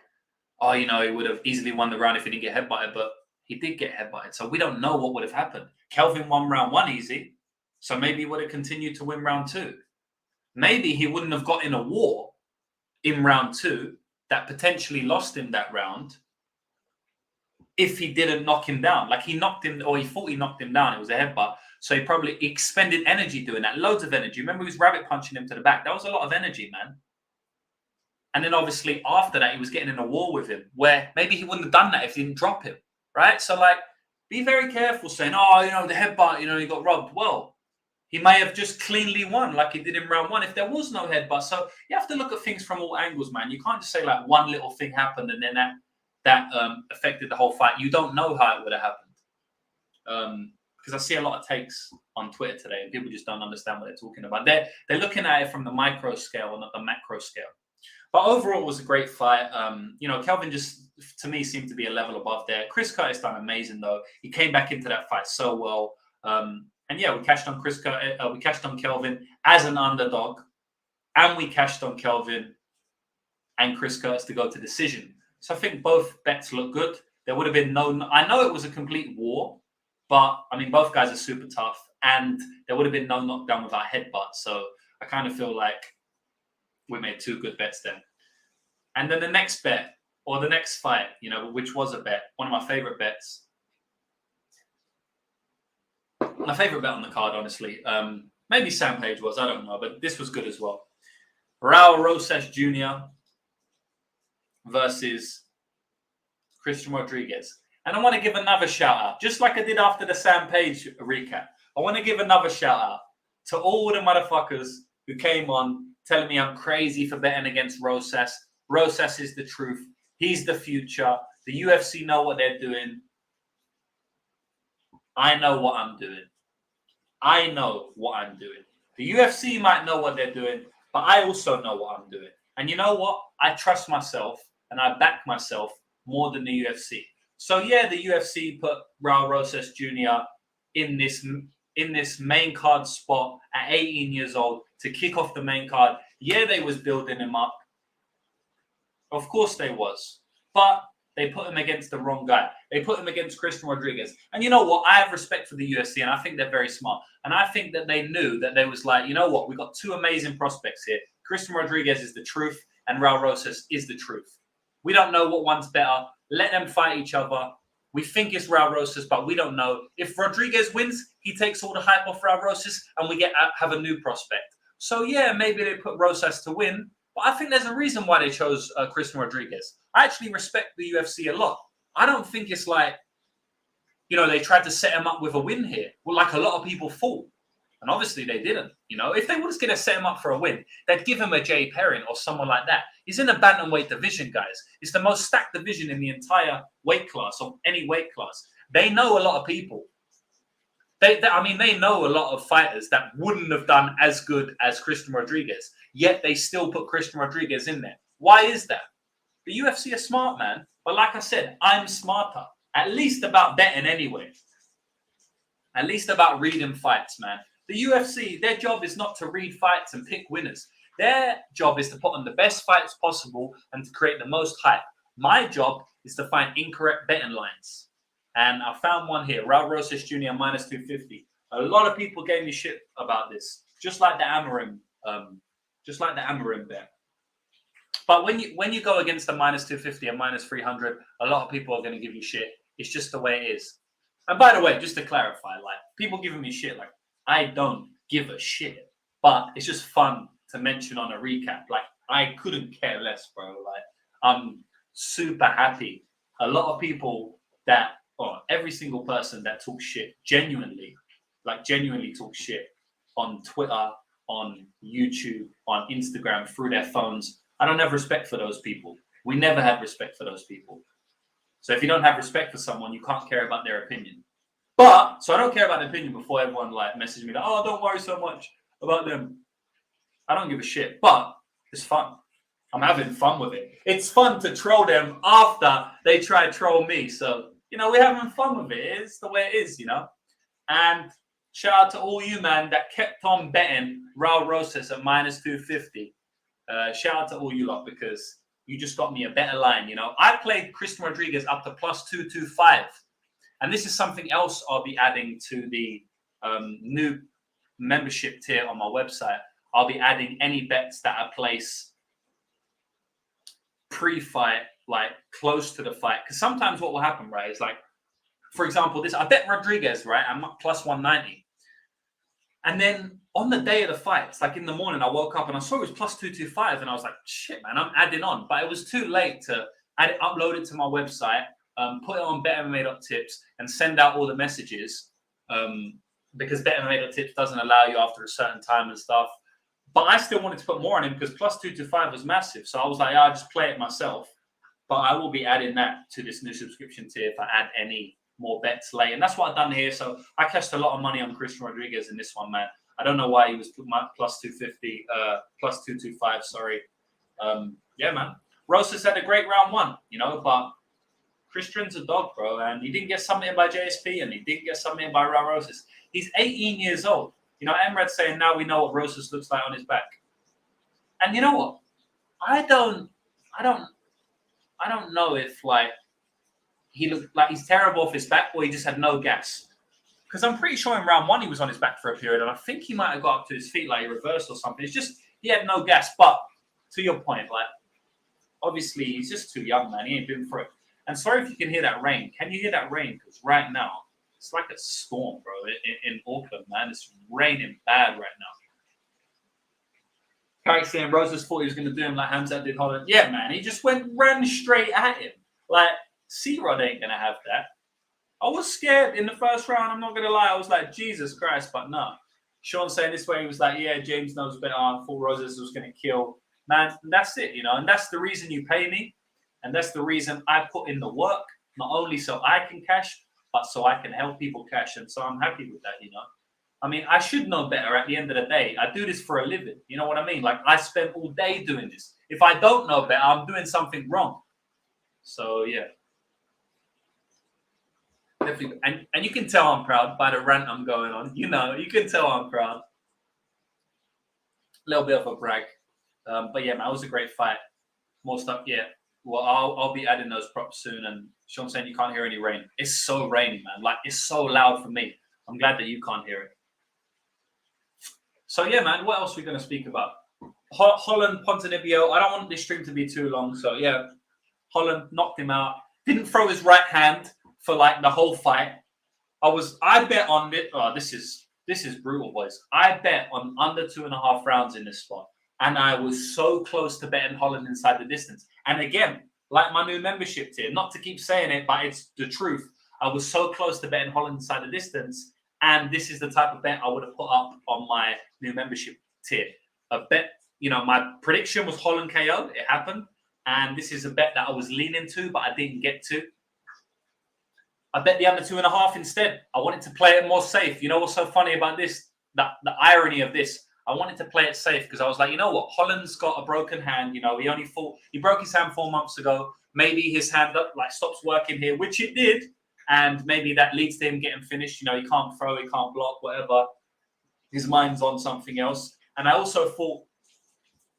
oh, he would have easily won the round if he didn't get headbutted, but he did get headbutted. So we don't know what would have happened. Kelvin won round 1 easy, so maybe he would have continued to win round 2. Maybe he wouldn't have got in a war in round 2 that potentially lost him that round if he didn't knock him down. Like he knocked him, or he thought he knocked him down. It was a headbutt. So he probably expended energy doing that. Loads of energy. Remember, he was rabbit punching him to the back. That was a lot of energy, man. And then obviously after that, he was getting in a war with him where maybe he wouldn't have done that if he didn't drop him, right? So like, be very careful saying, oh, the headbutt, he got robbed. Well, he may have just cleanly won like he did in round 1 if there was no headbutt. So you have to look at things from all angles, man. You can't just say like one little thing happened and then that affected the whole fight. You don't know how it would have happened. Because I see a lot of takes on Twitter today and people just don't understand what they're talking about. They're looking at it from the micro scale and not the macro scale. But overall, it was a great fight. Kelvin just, to me, seemed to be a level above there. Chris Curtis done amazing, though. He came back into that fight so well. And yeah, we cashed on we cashed on Kelvin as an underdog. And we cashed on Kelvin and Chris Curtis to go to decision. So I think both bets look good. There would have been I know it was a complete war, but I mean, both guys are super tough. and there would have been no knockdown without headbutt. So I kind of feel like we made 2 good bets then. And then the next bet, or the next fight, which was a bet, one of my favorite bets. My favorite bet on the card, honestly. Maybe Sam Page was, I don't know, but this was good as well. Rosas Jr. versus Christian Rodriguez. And I want to give another shout out, just like I did after the Sam Page recap. I want to give another shout out to all the motherfuckers who came on telling me I'm crazy for betting against Rosas. Rosas is the truth. He's the future. The UFC know what they're doing. I know what I'm doing. I know what I'm doing. The UFC might know what they're doing, but I also know what I'm doing. And you know what? I trust myself and I back myself more than the UFC. So yeah, the UFC put Rosas Jr. in this main card spot at 18 years old to kick off the main card. Yeah, they was building him up. Of course they was. But they put him against the wrong guy. They put him against Christian Rodriguez. And you know what? I have respect for the UFC, and I think they're very smart. And I think that they knew that they was like, you know what? We got 2 amazing prospects here. Christian Rodriguez is the truth, and Rosas is the truth. We don't know what one's better. Let them fight each other. We think it's Rosas, but we don't know. If Rodriguez wins, he takes all the hype off Rosas, and we have a new prospect. So yeah, maybe they put Rosas to win, but I think there's a reason why they chose Christian Rodriguez. I actually respect the UFC a lot. I don't think it's like, they tried to set him up with a win here. Well, like a lot of people thought. And obviously they didn't. If they were just going to set him up for a win, they'd give him a Jay Perrin or someone like that. He's in the bantamweight division, guys. It's the most stacked division in the entire weight class, of any weight class. They know a lot of people. They know a lot of fighters that wouldn't have done as good as Christian Rodriguez, yet they still put Christian Rodriguez in there. Why is that? The UFC are smart, man. But like I said, I'm smarter. At least about betting anyway. At least about reading fights, man. The UFC, their job is not to read fights and pick winners. Their job is to put on the best fights possible and to create the most hype. My job is to find incorrect betting lines. And I found one here, Rosas Jr. minus 250. A lot of people gave me shit about this, just like the Amarim bet. But when you go against a minus 250 and minus 300, a lot of people are going to give you shit. It's just the way it is. And by the way, just to clarify, like, people giving me shit, like, I don't give a shit. But it's just fun to mention on a recap. Like, I couldn't care less, bro. Like, I'm super happy. A lot of people every single person that talks shit, genuinely talks shit on Twitter, on YouTube, on Instagram, through their phones. I don't have respect for those people. We never had respect for those people. So if you don't have respect for someone, you can't care about their opinion. So I don't care about the opinion before everyone messages me like, don't worry so much about them. I don't give a shit, but it's fun. I'm having fun with it. It's fun to troll them after they try to troll me. So, we're having fun with it. It's the way it is, And shout out to all you, man, that kept on betting Rosas at minus 250. Shout out to all you lot, because you just got me a better line. I played Christian Rodriguez up to plus 225. And this is something else I'll be adding to the new membership tier on my website. I'll be adding any bets that I place pre-fight, like close to the fight. Because sometimes what will happen, right, is like, for example, I bet Rodriguez, right, I'm up plus 190. And then on the day of the fight, it's like in the morning, I woke up and I saw it was plus 225. And I was like, shit, man, I'm adding on. But it was too late to upload it to my website, put it on BetMMA.tips and send out all the messages, because BetMMA.tips doesn't allow you after a certain time and stuff. But I still wanted to put more on him because plus 225 was massive. So I was like, I'll just play it myself. But I will be adding that to this new subscription tier if I add any more bets late. And that's what I've done here. So I cashed a lot of money on Christian Rodriguez in this one, man. I don't know why he was plus 250, plus 225, sorry. Yeah, man. Rosas had a great round 1, but Christian's a dog, bro. And he didn't get submitted by JSP and he didn't get submitted by Rosas. He's 18 years old. Emrad's saying now we know what Rosas looks like on his back. And you know what? I don't know if he looked like he's terrible off his back or he just had no gas. because I'm pretty sure in round 1 he was on his back for a period, and I think he might have got up to his feet like he reversed or something. It's just he had no gas. But to your point, like obviously he's just too young, man. He ain't been through it. And sorry if you can hear that rain. Can you hear that rain? Because right now it's like a storm, bro. In Auckland, man, it's raining bad right now. Carrick saying Rosas thought he was going to do him like Hamzat did Holland. Yeah, man, he just ran straight at him. Like C-Rod ain't going to have that. I was scared in the first round. I'm not going to lie. I was like, Jesus Christ, but no. Sean saying this way, he was like, yeah, James knows better. I thought Rosas was going to kill. Man, that's it, you know, and that's the reason you pay me. And that's the reason I put in the work, not only so I can cash, but so I can help people cash. And so I'm happy with that, you know. I mean, I should know better at the end of the day. I do this for a living. You know what I mean? Like, I spend all day doing this. If I don't know better, I'm doing something wrong. So, yeah. Definitely. And you can tell I'm proud by the rant I'm going on. You know, you can tell I'm proud. A little bit of a brag. But, yeah, man, it was a great fight. More stuff, yeah. Well, I'll be adding those props soon. And Sean saying you can't hear any rain. It's so rainy, man. Like, it's so loud for me. I'm glad that you can't hear it. So, yeah, man, what else are we going to speak about? Holland, Ponzanibio. I don't want this stream to be too long. So, yeah, Holland knocked him out. Didn't throw his right hand for, like, the whole fight. I bet on it. Oh, this is brutal, boys. I bet on under 2.5 rounds in this spot. And I was so close to betting Holland inside the distance. And again, like my new membership tier, not to keep saying it, but it's the truth. I was so close to betting Holland inside the distance. And this is the type of bet I would have put up on my new membership tier. A bet, you know, my prediction was Holland KO. It happened. And this is a bet that I was leaning to, but I didn't get to. I bet the under 2.5 instead. I wanted to play it more safe. You know what's so funny about this? The irony of this. I wanted to play it safe because I was like, you know what? Holland's got a broken hand. You know, he broke his hand 4 months ago. Maybe his hand stops working here, which it did. And maybe that leads to him getting finished. You know, he can't throw, he can't block, whatever. His mind's on something else. And I also thought,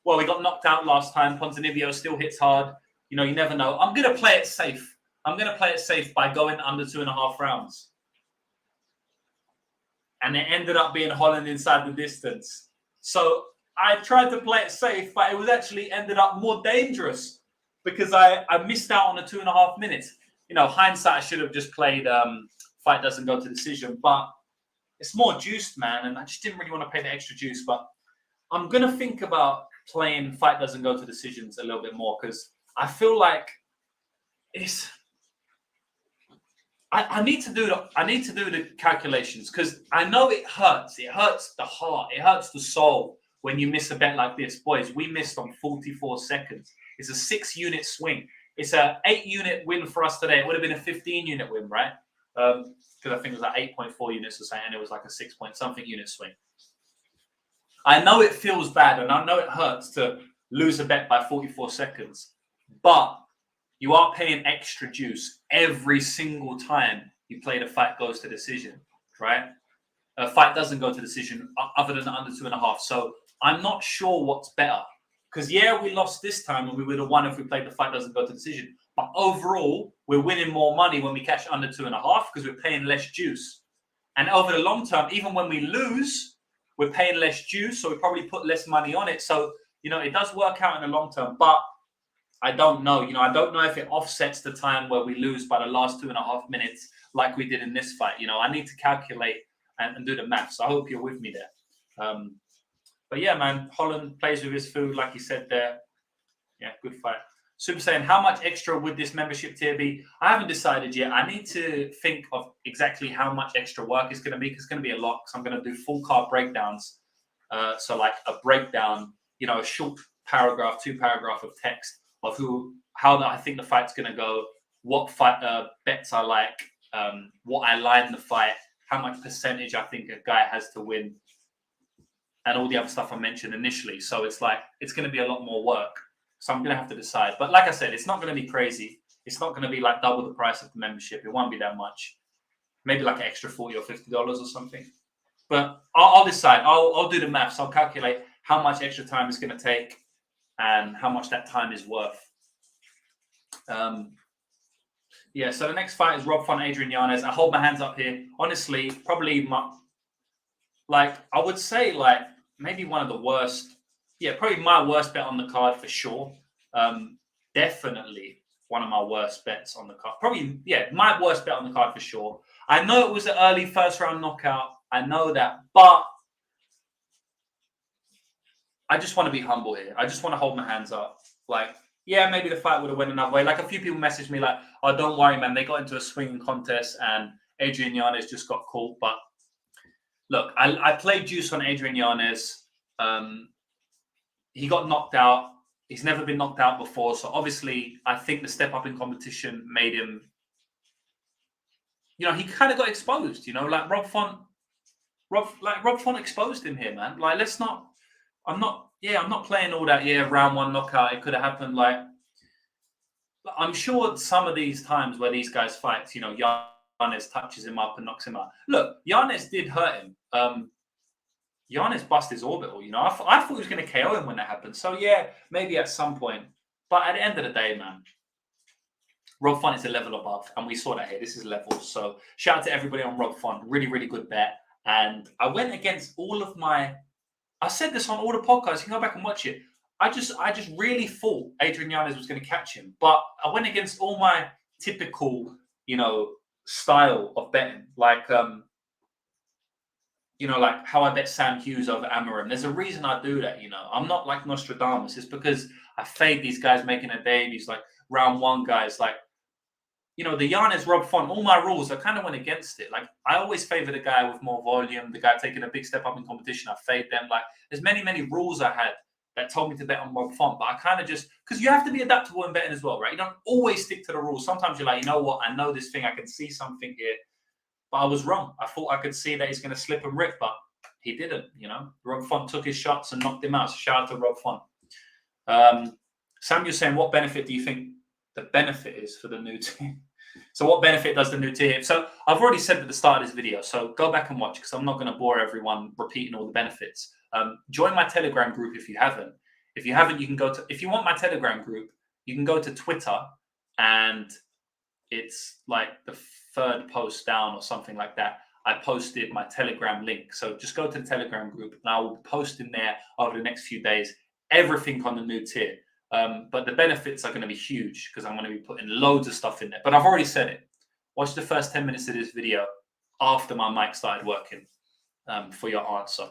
well, he got knocked out last time. Ponzanibio still hits hard. You know, you never know. I'm going to play it safe. I'm going to play it safe by going under 2.5 rounds. And it ended up being Holland inside the distance. So I tried to play it safe, but it was actually ended up more dangerous because I missed out on the 2.5 minutes. You know, hindsight, I should have just played fight doesn't go to decision, but it's more juiced, man. And I just didn't really want to pay the extra juice. But I'm going to think about playing fight doesn't go to decisions a little bit more because I feel like it's... I need to do the calculations because I know it hurts. It hurts the heart. It hurts the soul when you miss a bet like this. Boys, we missed on 44 seconds. It's a 6-unit swing. It's a 8-unit win for us today. It would have been a 15-unit win, right? Because I think it was like 8.4 units or something, and it was like a 6-point-something unit swing. I know it feels bad, and I know it hurts to lose a bet by 44 seconds, but you are paying extra juice every single time you play the fight goes to decision, right? A fight doesn't go to decision other than under 2.5. So I'm not sure what's better. Because, yeah, we lost this time and we would have won if we played the fight doesn't go to decision. But overall, we're winning more money when we cash under 2.5 because we're paying less juice. And over the long term, even when we lose, we're paying less juice. So we probably put less money on it. So, you know, it does work out in the long term. But I don't know. You know, I don't know if it offsets the time where we lose by the last 2.5 minutes like we did in this fight. You know, I need to calculate and do the maths. I hope you're with me there. But yeah, man, Holland plays with his food, like he said there. Yeah, good fight. Super saying, how much extra would this membership tier be? I haven't decided yet. I need to think of exactly how much extra work it's going to be because it's going to be a lot because I'm going to do full card breakdowns. So like a breakdown, you know, a short paragraph, 2-paragraph of text of how I think the fight's going to go, what fight bets I like, what I line the fight, how much percentage I think a guy has to win, and all the other stuff I mentioned initially. So it's like, it's going to be a lot more work. So I'm going to have to decide. But like I said, it's not going to be crazy. It's not going to be like double the price of the membership. It won't be that much. Maybe like an extra $40 or $50 or something. But I'll decide. I'll do the maths. I'll calculate how much extra time it's going to take and how much that time is worth. Yeah, so the next fight is Rob Font, Adrian Yanez. I hold my hands up here. Honestly, probably I would say maybe one of the worst. Yeah, probably my worst bet on the card for sure. Definitely one of my worst bets on the card. Probably, yeah, my worst bet on the card for sure. I know it was an early first round knockout. I know that, but I just want to be humble here. I just want to hold my hands up. Yeah, maybe the fight would have went another way. A few people messaged me oh, don't worry, man. They got into a swinging contest and Adrian Yanez just got caught. But look, I played juice on Adrian Yanez. He got knocked out. He's never been knocked out before. So obviously, I think the step up in competition made him, he kind of got exposed, Rob Font exposed him here, man. Let's not, I'm not playing all that, round one knockout. It could have happened. I'm sure some of these times where these guys fight, Yanez touches him up and knocks him out. Look, Yanez did hurt him. Yanez bust his orbital. I thought he was going to KO him when that happened. So yeah, maybe at some point. But at the end of the day, man, Rob Font is a level above, and we saw that here. This is levels. So shout out to everybody on Rob Font. Really, really good bet. And I went against all of my. I said this on all the podcasts. You can go back and watch it. I just really thought Adrian Yanez was going to catch him, but I went against all my typical, style of betting, like how I bet Sam Hughes over Amarim. There's a reason I do that, I'm not like Nostradamus. It's because I fade these guys making their debuts, round one guys, the Yanez, Rob Font, all my rules, I kind of went against it. I always favor the guy with more volume, the guy taking a big step up in competition. I fade them. There's many rules I had that told me to bet on Rob Font, but I kind of just, because you have to be adaptable in betting as well, right? You don't always stick to the rules. Sometimes you're you know what? I know this thing. I can see something here. But I was wrong. I thought I could see that he's going to slip and rip, but he didn't, Rob Font took his shots and knocked him out. So shout out to Rob Font. Sam, you're saying, what benefit do you think the benefit is for the new team? So what benefit does the new team? So I've already said at the start of this video, so go back and watch because I'm not going to bore everyone repeating all the benefits. Join my Telegram group if you haven't. If you haven't, you can go to, if you want my Telegram group, you can go to Twitter and it's the third post down or something like that. I posted my Telegram link. So just go to the Telegram group and I will post in there over the next few days, everything on the new tier. But the benefits are going to be huge because I'm going to be putting loads of stuff in there. But I've already said it. Watch the first 10 minutes of this video after my mic started working for your answer.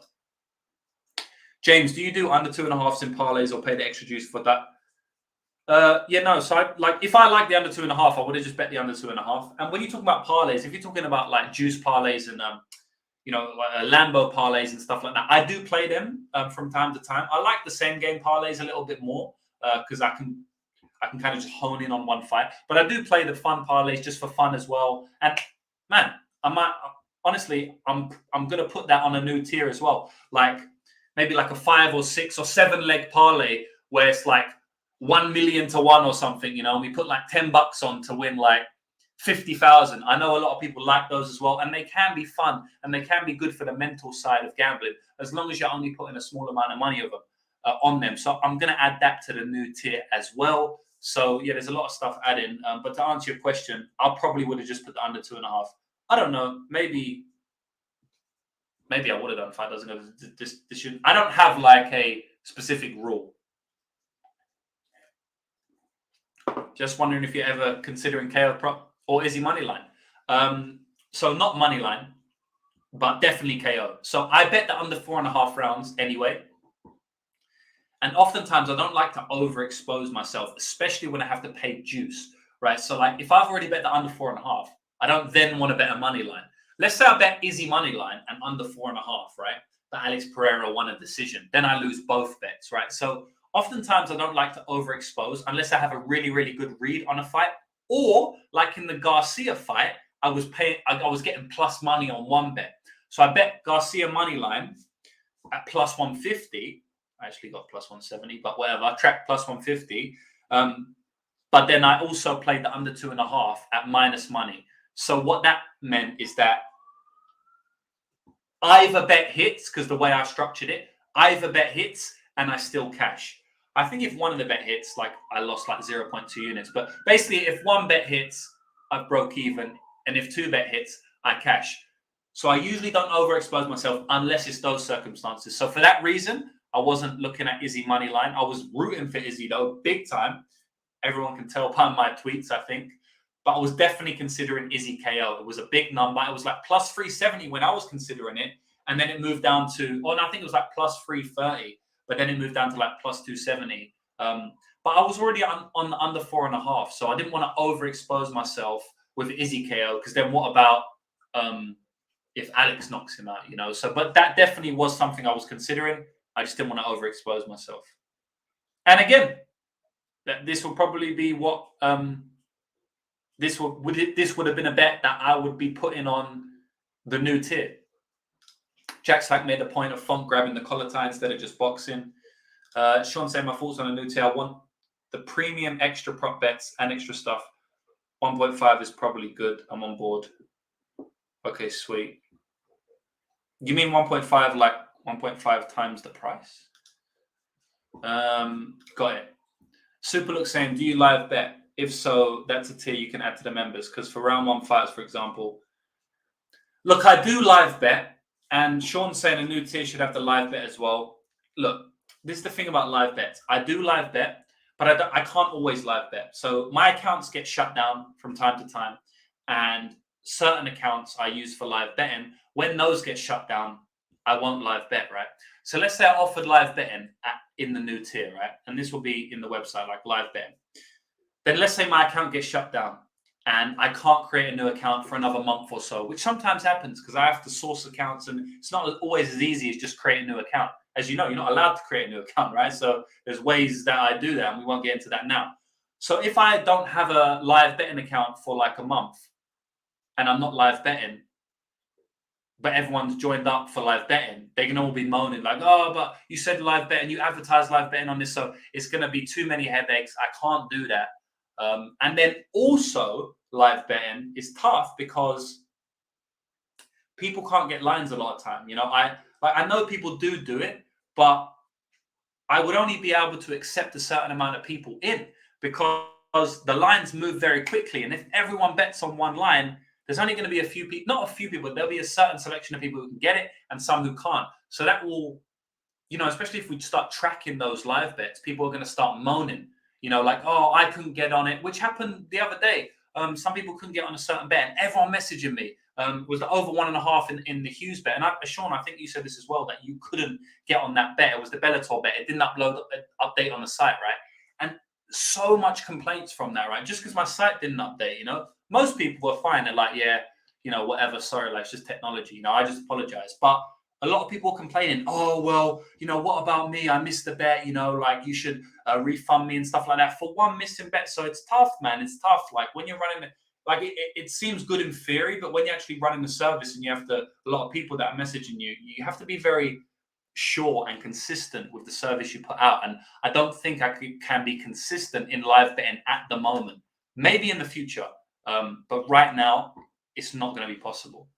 James, do you do under 2.5s in parlays or pay the extra juice for that? No. So if I like the under 2.5, I would have just bet the under 2.5. And when you talk about parlays, if you're talking about juice parlays and Lambo parlays and stuff like that, I do play them from time to time. I like the same game parlays a little bit more because I can kind of just hone in on one fight. But I do play the fun parlays just for fun as well. And man, I'm gonna put that on a new tier as well. Maybe a 5 or 6 or 7 leg parlay where it's 1 million to 1 or something, and we put $10 on to win 50,000. I know a lot of people like those as well, and they can be fun and they can be good for the mental side of gambling as long as you're only putting a small amount of money on them. So I'm going to add that to the new tier as well. So yeah, there's a lot of stuff adding. But to answer your question, I probably would have just put the under 2.5. I don't know. Maybe I would have done 5 doesn't go. This should. I don't have a specific rule. Just wondering if you're ever considering KO prop or Izzy money line. So not money line, but definitely KO. So I bet the under 4.5 rounds anyway. And oftentimes I don't like to overexpose myself, especially when I have to pay juice, right? So if I've already bet the under 4.5, I don't then want to bet a money line. Let's say I bet Izzy money line and under 4.5, right? That Alex Pereira won a decision. Then I lose both bets, right? So oftentimes I don't like to overexpose unless I have a really, really good read on a fight. Or in the Garcia fight, I was getting plus money on one bet. So I bet Garcia money line at plus 150. I actually got plus 170, but whatever. I tracked plus 150. But then I also played the under 2.5 at minus money. So what that meant is that either bet hits, because the way I structured it, either bet hits and I still cash. I think if one of the bet hits, I lost 0.2 units. But basically, if one bet hits, I've broke even. And if 2-bet hits, I cash. So I usually don't overexpose myself unless it's those circumstances. So for that reason, I wasn't looking at Izzy money line. I was rooting for Izzy though, big time. Everyone can tell by my tweets, I think. But I was definitely considering Izzy KO. It was a big number. It was like plus 370 when I was considering it. And then it moved down to, I think it was like plus 330. But then it moved down to like plus 270. But I was already on under 4.5. So I didn't want to overexpose myself with Izzy KO. Because then what about if Alex knocks him out, you know? So, but that definitely was something I was considering. I just didn't want to overexpose myself. And again, this will probably be what this would have been a bet that I would be putting on the new tier. Jack Slack made a point of Font grabbing the collar tie instead of just boxing. Sean saying my thoughts on the new tier. I want the premium extra prop bets and extra stuff. 1.5 is probably good. I'm on board. Okay, sweet. You mean 1.5 like 1.5 times the price? Got it. Superlook saying, do you live bet? If so, that's a tier you can add to the members. Because for round 1 fights, for example, look, I do live bet. And Sean's saying a new tier should have the live bet as well. Look, this is the thing about live bets. I do live bet, but I can't always live bet. So my accounts get shut down from time to time. And certain accounts I use for live betting. When those get shut down, I won't live bet, right? So let's say I offered live betting in the new tier, right? And this will be in the website, like live betting. Then let's say my account gets shut down and I can't create a new account for another month or so, which sometimes happens because I have to source accounts and it's not always as easy as just create a new account. As you know, you're not allowed to create a new account, right? So there's ways that I do that and we won't get into that now. So if I don't have a live betting account for like a month and I'm not live betting, but everyone's joined up for live betting, they can all be moaning like, oh, but you said live betting, you advertised live betting on this, so it's going to be too many headaches. I can't do that. And then also live betting is tough because people can't get lines a lot of time. You know, I know people do it, but I would only be able to accept a certain amount of people in because the lines move very quickly. And if everyone bets on one line, there's only going to be a few people, not a few people, there'll be a certain selection of people who can get it and some who can't. So that will, you know, especially if we start tracking those live bets, people are going to start moaning, you know, like, oh, I couldn't get on it, which happened the other day. Some people couldn't get on a certain bet and everyone messaging me was over 1.5 in the Hughes bet. And Sean, I think you said this as well, that you couldn't get on that bet. It was the Bellator bet. It didn't update on the site, right? And so much complaints from that, right? Just because my site didn't update, you know? Most people were fine. They're like, yeah, you know, whatever. Sorry, like, it's just technology. You know, I just apologize. But a lot of people are complaining, oh, well, you know, what about me? I missed the bet, you know, like you should refund me and stuff like that for one missing bet. So it's tough, man. It's tough. Like when you're running it, like it seems good in theory, but when you're actually running the service and you have a lot of people that are messaging you, you have to be very sure and consistent with the service you put out. And I don't think I can be consistent in live betting at the moment. Maybe in the future. But right now, it's not going to be possible.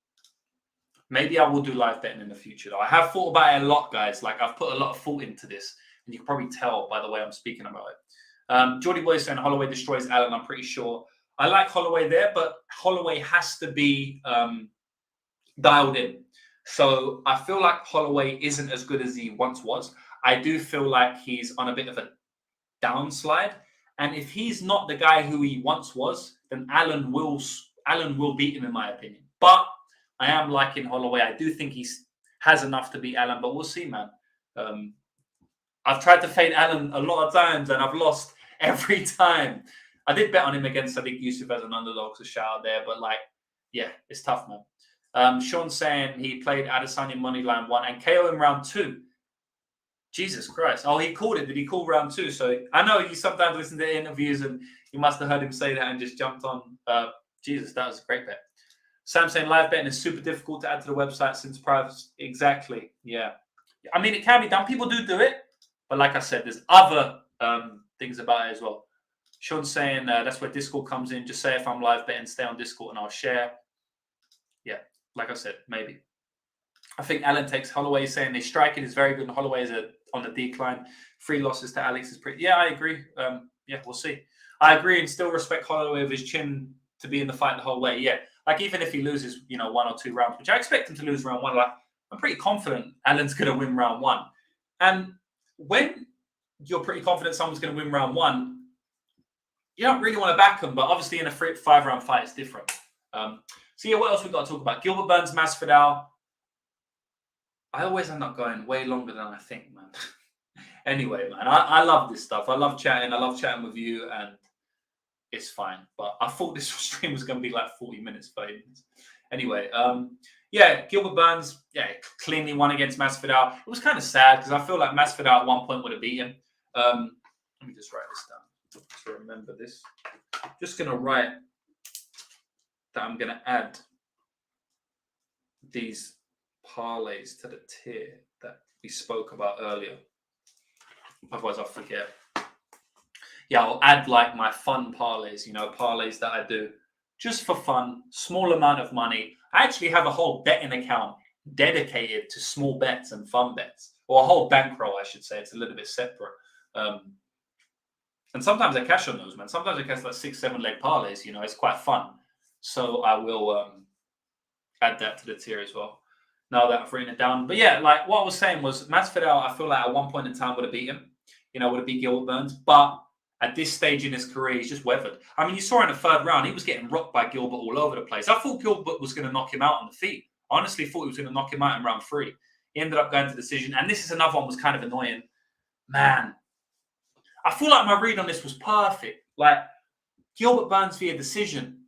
Maybe I will do live betting in the future, though. I have thought about it a lot, guys. Like, I've put a lot of thought into this. And you can probably tell by the way I'm speaking about it. Geordie Boy saying Holloway destroys Allen. I'm pretty sure. I like Holloway there, but Holloway has to be dialed in. So I feel like Holloway isn't as good as he once was. I do feel like he's on a bit of a downslide. And if he's not the guy who he once was, then Allen will beat him, in my opinion. But I am liking Holloway. I do think he has enough to beat Allen, but we'll see, man. I've tried to fade Allen a lot of times, and I've lost every time. I did bet on him against Sadiq Yusuf as an underdog, so shout out there. But, like, yeah, it's tough, man. Sean's saying he played Adesanya moneyline 1 and KO in round 2. Jesus Christ. Oh, he called it. Did he call round 2? So I know you sometimes listen to interviews and you must have heard him say that and just jumped on. Jesus, that was a great bet. Sam saying live betting is super difficult to add to the website since private. Exactly. Yeah. I mean, it can be done. People do it. But like I said, there's other things about it as well. Sean's saying that's where Discord comes in. Just say if I'm live betting, stay on Discord and I'll share. Yeah. Like I said, maybe. I think Allen takes Holloway, saying his striking is very good and Holloway is on the decline. 3 losses to Alex is pretty. Yeah, I agree. Yeah, we'll see. I agree and still respect Holloway with his chin to be in the fight the whole way? Yeah. Like, even if he loses, 1 or 2 rounds, which I expect him to lose round 1, like, I'm pretty confident Allen's going to win round 1. And when you're pretty confident someone's going to win round 1, you don't really want to back them. But obviously, in a 5-round fight, it's different. So, yeah, what else we got to talk about? Gilbert Burns, Masvidal. I always end up going way longer than I think, man. Anyway, man, I love this stuff. I love chatting. I love chatting with you, and it's fine. But I thought this stream was going to be like 40 minutes, 30 minutes. Anyway, yeah, Gilbert Burns, yeah, cleanly won against Masvidal. It was kind of sad because I feel like Masvidal at one point would have beat him. Let me just write this down to remember this. Just going to write that I'm going to add these parlays to the tier that we spoke about earlier. Otherwise, I'll forget. Yeah, I'll add like my fun parlays, parlays that I do just for fun, small amount of money. I actually have a whole betting account dedicated to small bets and fun bets, or a whole bankroll, I should say. It's a little bit separate. And sometimes I cash on those, man. Sometimes I cash like 6-7 leg parlays. It's quite fun. So I will add that to the tier as well. Now that I've written it down. But yeah, like what I was saying was Masvidal, I feel like at one point in time would have beat him. Would have beat Gilbert Burns. But at this stage in his career, he's just weathered. I mean, you saw in the 3rd round, he was getting rocked by Gilbert all over the place. I thought Gilbert was going to knock him out on the feet. I honestly thought he was going to knock him out in round 3. He ended up going to decision. And this is another one was kind of annoying. Man, I feel like my read on this was perfect. Like, Gilbert Burns via decision.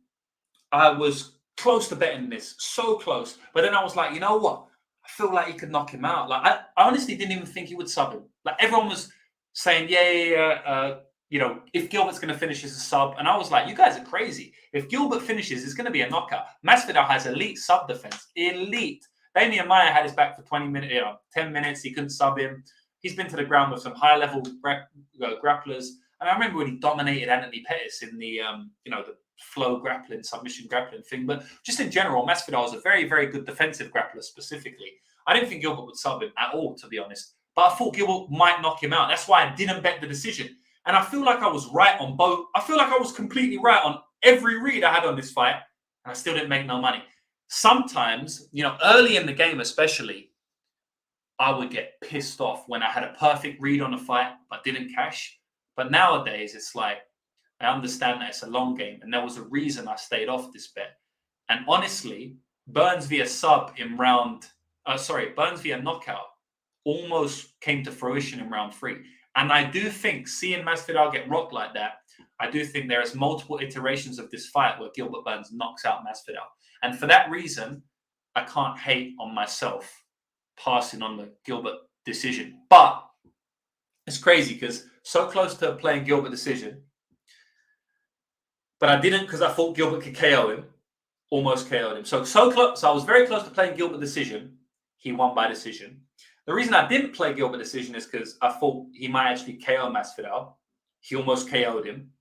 I was close to betting this. So close. But then I was like, you know what? I feel like he could knock him out. Like, I honestly didn't even think he would sub him. Like, everyone was saying, if Gilbert's going to finish as a sub. And I was like, you guys are crazy. If Gilbert finishes, it's going to be a knockout. Masvidal has elite sub defense. Elite. Damian Maia had his back for 20 minutes, 10 minutes. He couldn't sub him. He's been to the ground with some high-level grapplers. And I remember when he dominated Anthony Pettis in the, the flow grappling, submission grappling thing. But just in general, Masvidal was a very, very good defensive grappler specifically. I didn't think Gilbert would sub him at all, to be honest. But I thought Gilbert might knock him out. That's why I didn't bet the decision. And I feel like I was right on both. I feel like I was completely right on every read I had on this fight. And I still didn't make no money. Sometimes, early in the game especially, I would get pissed off when I had a perfect read on a fight but didn't cash. But nowadays, it's like, I understand that it's a long game. And there was a reason I stayed off this bet. And honestly, Burns via knockout almost came to fruition in round 3. And I do think, seeing Masvidal get rocked like that, I do think there is multiple iterations of this fight where Gilbert Burns knocks out Masvidal. And for that reason, I can't hate on myself passing on the Gilbert decision. But it's crazy because so close to playing Gilbert decision, but I didn't because I thought Gilbert could KO him. Almost KO'd him. So close. So I was very close to playing Gilbert decision. He won by decision. The reason I didn't play Gilbert decision is because I thought he might actually KO Masvidal. He almost KO'd him.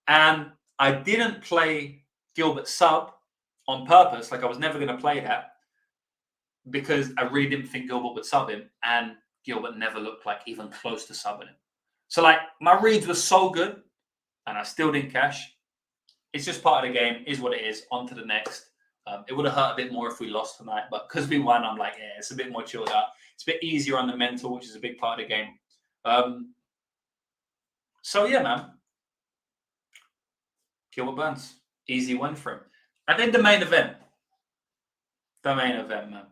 And I didn't play Gilbert sub on purpose. Like, I was never going to play that because I really didn't think Gilbert would sub him. And Gilbert never looked like even close to subbing him. So, like, my reads were so good and I still didn't cash. It's just part of the game. Is what it is. On to the next. It would have hurt a bit more if we lost tonight, but because we won, I'm like, yeah, it's a bit more chilled out. It's a bit easier on the mental, which is a big part of the game. So yeah, man. Gilbert Burns, easy win for him. And then the main event. Man.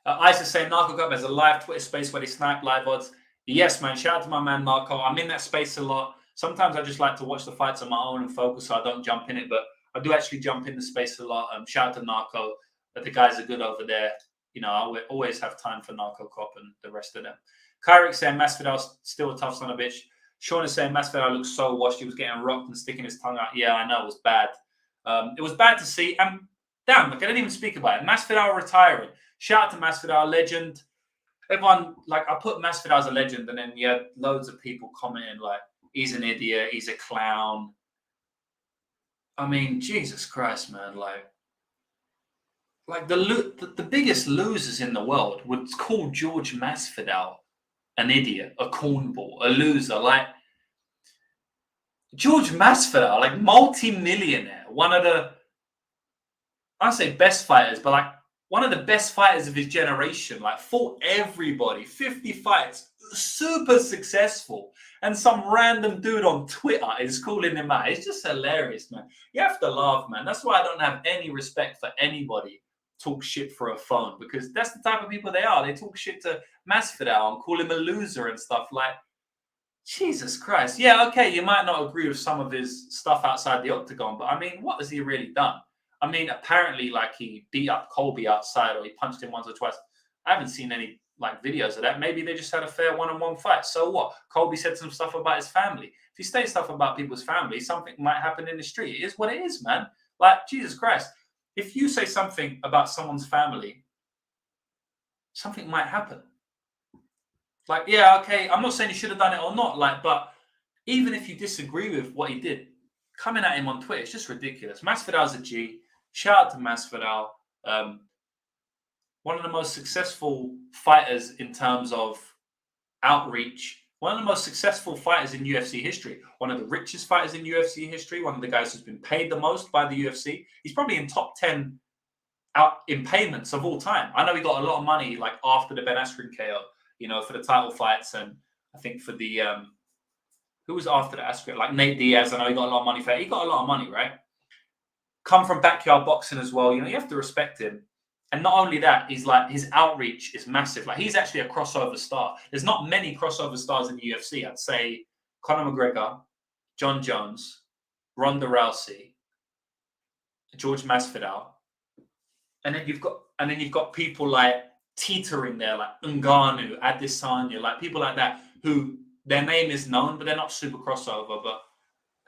Isis saying Narco Cup has a live Twitter space where they snipe live odds. Yes, man. Shout out to my man Narco. I'm in that space a lot. Sometimes I just like to watch the fights on my own and focus, so I don't jump in it, but I do actually jump in the space a lot. Shout out to Narco. The guys are good over there. I always have time for Narco Cop and the rest of them. Kyrick saying Masvidal's still a tough son of a bitch. Sean is saying Masvidal looks so washed. He was getting rocked and sticking his tongue out. Yeah, I know. It was bad. It was bad to see. And damn, I didn't even speak about it. Masvidal retiring. Shout out to Masvidal, legend. Everyone, like, I put Masvidal as a legend, and then you had loads of people commenting like, he's an idiot, he's a clown. I mean, Jesus Christ, man. Like the biggest losers in the world would call George Masvidal an idiot, a cornball, a loser. Like, George Masvidal, like multi-millionaire, one of the, I say best fighters, but like one of the best fighters of his generation, like fought everybody, 50 fights, super successful. And some random dude on Twitter is calling him out. It's just hilarious, man. You have to laugh, man. That's why I don't have any respect for anybody talk shit for a phone, because that's the type of people they are. They talk shit to Masvidal and call him a loser and stuff. Like, Jesus Christ. Yeah, okay, you might not agree with some of his stuff outside the octagon, but I mean, what has he really done? I mean, apparently, like, he beat up Colby outside, or he punched him once or twice. I haven't seen any like videos of that. Maybe they just had a fair one-on-one fight. So what? Colby said some stuff about his family. If you say stuff about people's family, something might happen in the street. It is what it is, man. Like, Jesus Christ. If you say something about someone's family, something might happen. Like, yeah, okay, I'm not saying he should have done it or not, like, but even if you disagree with what he did, coming at him on Twitter, it's just ridiculous. Masvidal's a G. Shout out to Masvidal. One of the most successful fighters in terms of outreach. One of the most successful fighters in UFC history. One of the richest fighters in UFC history. One of the guys who's been paid the most by the UFC. He's probably in top 10 out in payments of all time. I know he got a lot of money like after the Ben Askren KO, you know, for the title fights, and I think for the who was after the Askren, like Nate Diaz. I know he got a lot of money for it. He got a lot of money, right? Come from backyard boxing as well. You know, you have to respect him. And not only that, he's like, his outreach is massive. Like, he's actually a crossover star. There's not many crossover stars in the UFC. I'd say Conor McGregor, John Jones, Ronda Rousey, George Masvidal, and then you've got people like teetering there, like Ngannou, Adesanya, like people like that who their name is known, but they're not super crossover.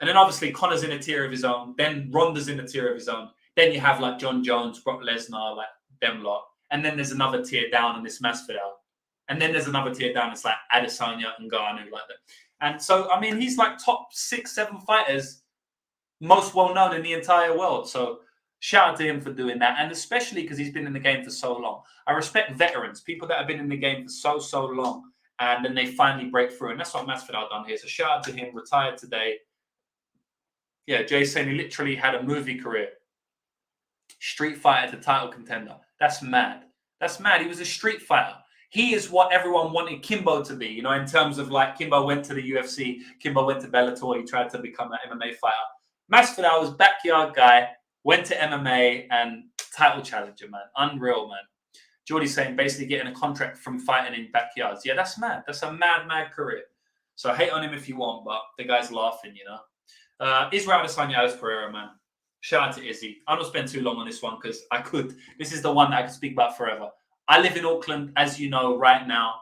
And then obviously Conor's in a tier of his own. Then Ronda's in a tier of his own. Then you have like John Jones, Brock Lesnar, like them lot. And then there's another tier down on this Masvidal. And then there's another tier down. It's like Adesanya and Ngannou, like that. And so, I mean, he's like top 6, 7 fighters, most well known in the entire world. So shout out to him for doing that. And especially because he's been in the game for so long. I respect veterans, people that have been in the game for so long. And then they finally break through. And that's what Masvidal done here. So shout out to him, retired today. Yeah, Jay's saying he literally had a movie career. Street fighter to title contender. That's mad. That's mad. He was a street fighter. He is what everyone wanted Kimbo to be, you know, in terms of like Kimbo went to the UFC, Kimbo went to Bellator, he tried to become an MMA fighter. Masvidal was backyard guy, went to MMA and title challenger, man. Unreal, man. Jordy's saying basically getting a contract from fighting in backyards. Yeah, that's mad. That's a mad career. So hate on him if you want, but the guy's laughing, you know. Israel Adesanya, Alex Pereira, man. Shout out to Izzy. I don't spend too long on this one because I could. This is the one that I could speak about forever. I live in Auckland, as you know, right now.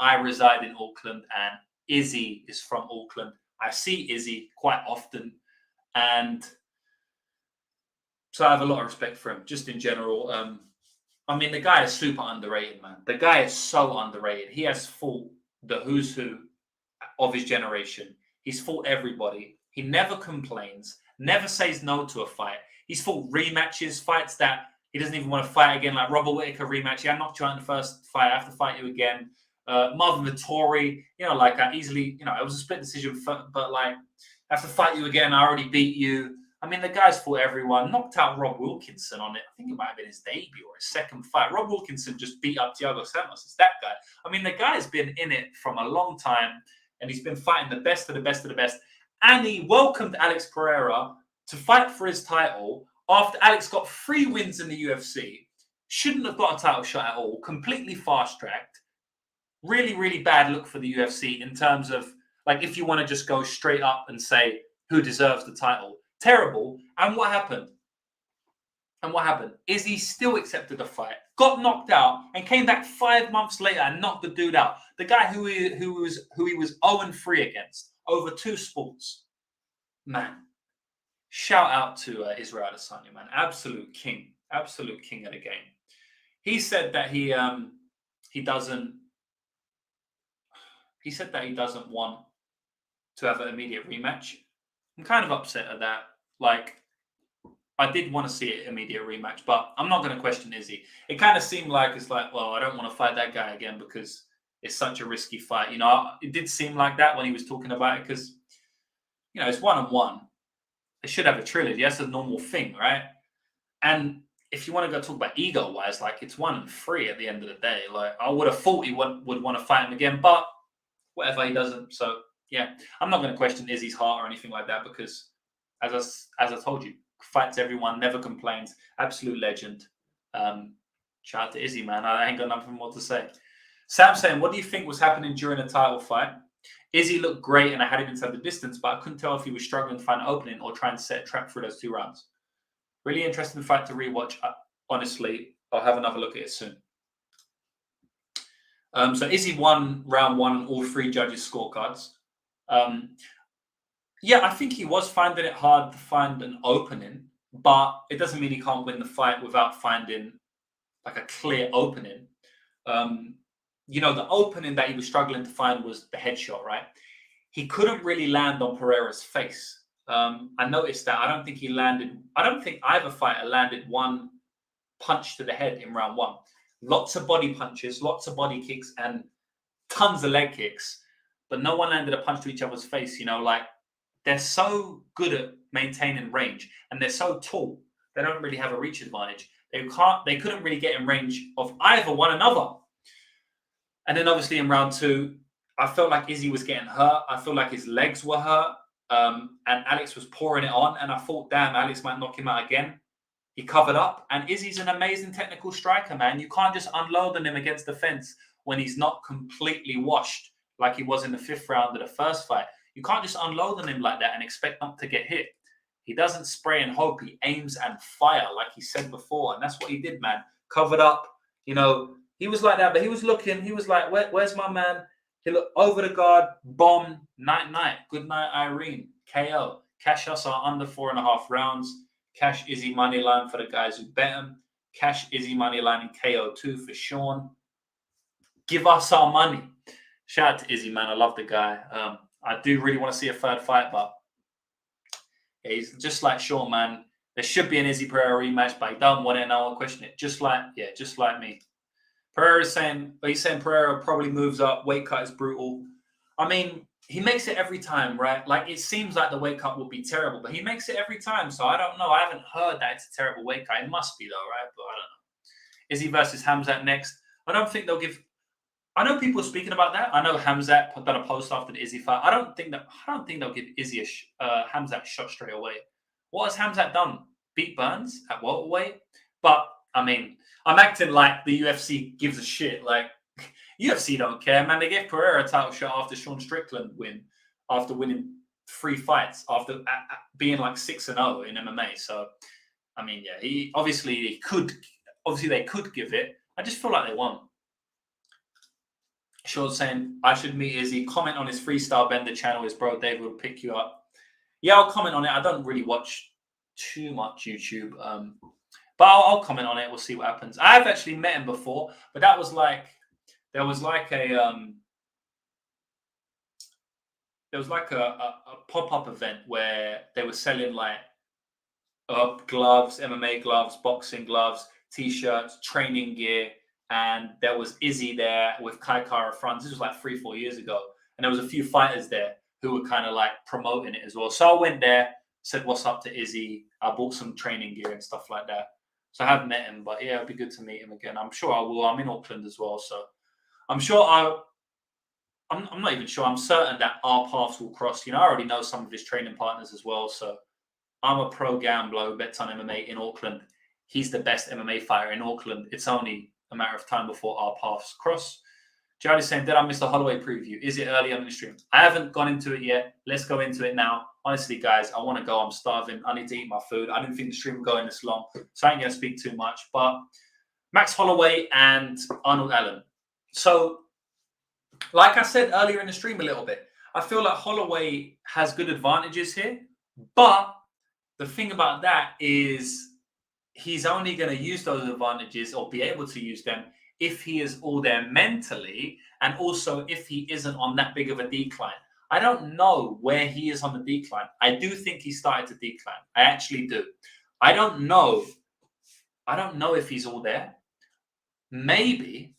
I reside in Auckland, and Izzy is from Auckland. I see Izzy quite often, and so I have a lot of respect for him, just in general. I mean, the guy is super underrated, man. The guy is so underrated. He has fought the who's who of his generation. He's fought everybody. He never complains. Never says no to a fight. He's fought rematches, fights that he doesn't even want to fight again, like Robert Whittaker rematch. Yeah, I knocked you out in the first fight. I have to fight you again. Marvin Vittori, you know, like I easily, you know, it was a split decision, but like, I have to fight you again. I already beat you. I mean, the guy's fought everyone. Knocked out Rob Wilkinson on it. I think it might have been his debut or his second fight. Rob Wilkinson just beat up Thiago Santos. It's that guy. I mean, the guy's been in it from a long time, and he's been fighting the best of the best of the best. And he welcomed Alex Pereira to fight for his title after Alex got 3 wins in the UFC. Shouldn't have got a title shot at all. Completely fast-tracked. Really bad look for the UFC in terms of, like, if you want to just go straight up and say who deserves the title. Terrible. And what happened? Izzy still accepted the fight, got knocked out, and came back 5 months later and knocked the dude out. The guy who he was 0-3 against over 2 sports. Man, shout out to Israel Adesanya, man. Absolute king of the game. He said that he doesn't want to have an immediate rematch. I'm kind of upset at that. Like, I did want to see an immediate rematch, but I'm not going to question Izzy. It kind of seemed like it's like, well, I don't want to fight that guy again because it's such a risky fight. You know, it did seem like that when he was talking about it because you know, it's 1-1. They should have a trilogy. That's a normal thing, right? And if you want to go talk about ego-wise, like it's 1-3 at the end of the day. Like I would have thought he would want to fight him again, but whatever, he doesn't. So yeah, I'm not going to question Izzy's heart or anything like that because, as I told you, fights everyone, never complains, absolute legend. Shout out to Izzy, man. I ain't got nothing more to say. Sam saying, what do you think was happening during the title fight? Izzy looked great and I had him inside the distance, but I couldn't tell if he was struggling to find an opening or trying to set a trap for those 2 rounds. Really interesting fight to rewatch. Honestly, I'll have another look at it soon. So Izzy won round 1 on all 3 judges' scorecards. Yeah, I think he was finding it hard to find an opening, but it doesn't mean he can't win the fight without finding like a clear opening. You know, the opening that he was struggling to find was the headshot, right? He couldn't really land on Pereira's face. I noticed that. I don't think either fighter landed one punch to the head in round 1. Lots of body punches, lots of body kicks, and tons of leg kicks, but no one landed a punch to each other's face. You know, like they're so good at maintaining range, and they're so tall. They don't really have a reach advantage. They couldn't really get in range of either one another. And then obviously in round 2, I felt like Izzy was getting hurt. I felt like his legs were hurt. And Alex was pouring it on. And I thought, damn, Alex might knock him out again. He covered up. And Izzy's an amazing technical striker, man. You can't just unload on him against the fence when he's not completely washed like he was in the 5th round of the first fight. You can't just unload on him like that and expect not to get hit. He doesn't spray and hope. He aims and fire, like he said before. And that's what he did, man. Covered up. You know, he was like that, but he was looking. He was like, where's my man? He looked over the guard, bomb, night. Good night, Irene. KO. Cash us our under 4.5 rounds. Cash Izzy money line for the guys who bet him. Cash Izzy money line in KO2 for Sean. Give us our money. Shout out to Izzy, man. I love the guy. I do really want to see a 3rd fight, but he's just like Sean, man. There should be an Izzy Pereira rematch, but he don't want it. No one question it. Just like me. Pereira's saying, but he's saying Pereira probably moves up. Weight cut is brutal. I mean, he makes it every time, right? Like it seems like the weight cut would be terrible, but he makes it every time. So I don't know. I haven't heard that it's a terrible weight cut. It must be though, right? But I don't know. Izzy versus Hamzat next. I don't think they'll give. I know people speaking about that. I know Hamzat put done a post after the Izzy fight. I don't think they'll give Izzy Hamzat shot straight away. What has Hamzat done? Beat Burns at welterweight? But I mean, I'm acting like the UFC gives a shit. Like UFC don't care, man. They gave Pereira a title shot after Sean Strickland win, after winning 3 fights, after being like 6-0 in MMA. So I mean, yeah, they could give it. I just feel like they won't. Sean's saying, I should meet Izzy. Comment on his freestyle bender channel. His bro David will pick you up. Yeah, I'll comment on it. I don't really watch too much YouTube. But I'll comment on it. We'll see what happens. I have actually met him before, but there was like a pop-up event where they were selling like gloves, MMA gloves, boxing gloves, t-shirts, training gear. And there was Izzy there with Kattar front. This was like 3-4 years ago. And there was a few fighters there who were kind of like promoting it as well. So I went there, said what's up to Izzy. I bought some training gear and stuff like that. So I have met him, but yeah, it'd be good to meet him again. I'm sure I will. I'm in Auckland as well. So I'm sure I'm not even sure. I'm certain that our paths will cross. You know, I already know some of his training partners as well. So I'm a pro gambler who bets on MMA in Auckland. He's the best MMA fighter in Auckland. It's only a matter of time before our paths cross. Charlie's saying, did I miss the Holloway preview? Is it early on the stream? I haven't gone into it yet. Let's go into it now. Honestly, guys, I want to go. I'm starving. I need to eat my food. I didn't think the stream would go in this long, so I ain't going to speak too much. But Max Holloway and Arnold Allen. So, like I said earlier in the stream a little bit, I feel like Holloway has good advantages here. But the thing about that is he's only going to use those advantages or be able to use them if he is all there mentally and also if he isn't on that big of a decline. I don't know where he is on the decline. I do think he started to decline. I actually do. I don't know if he's all there. Maybe.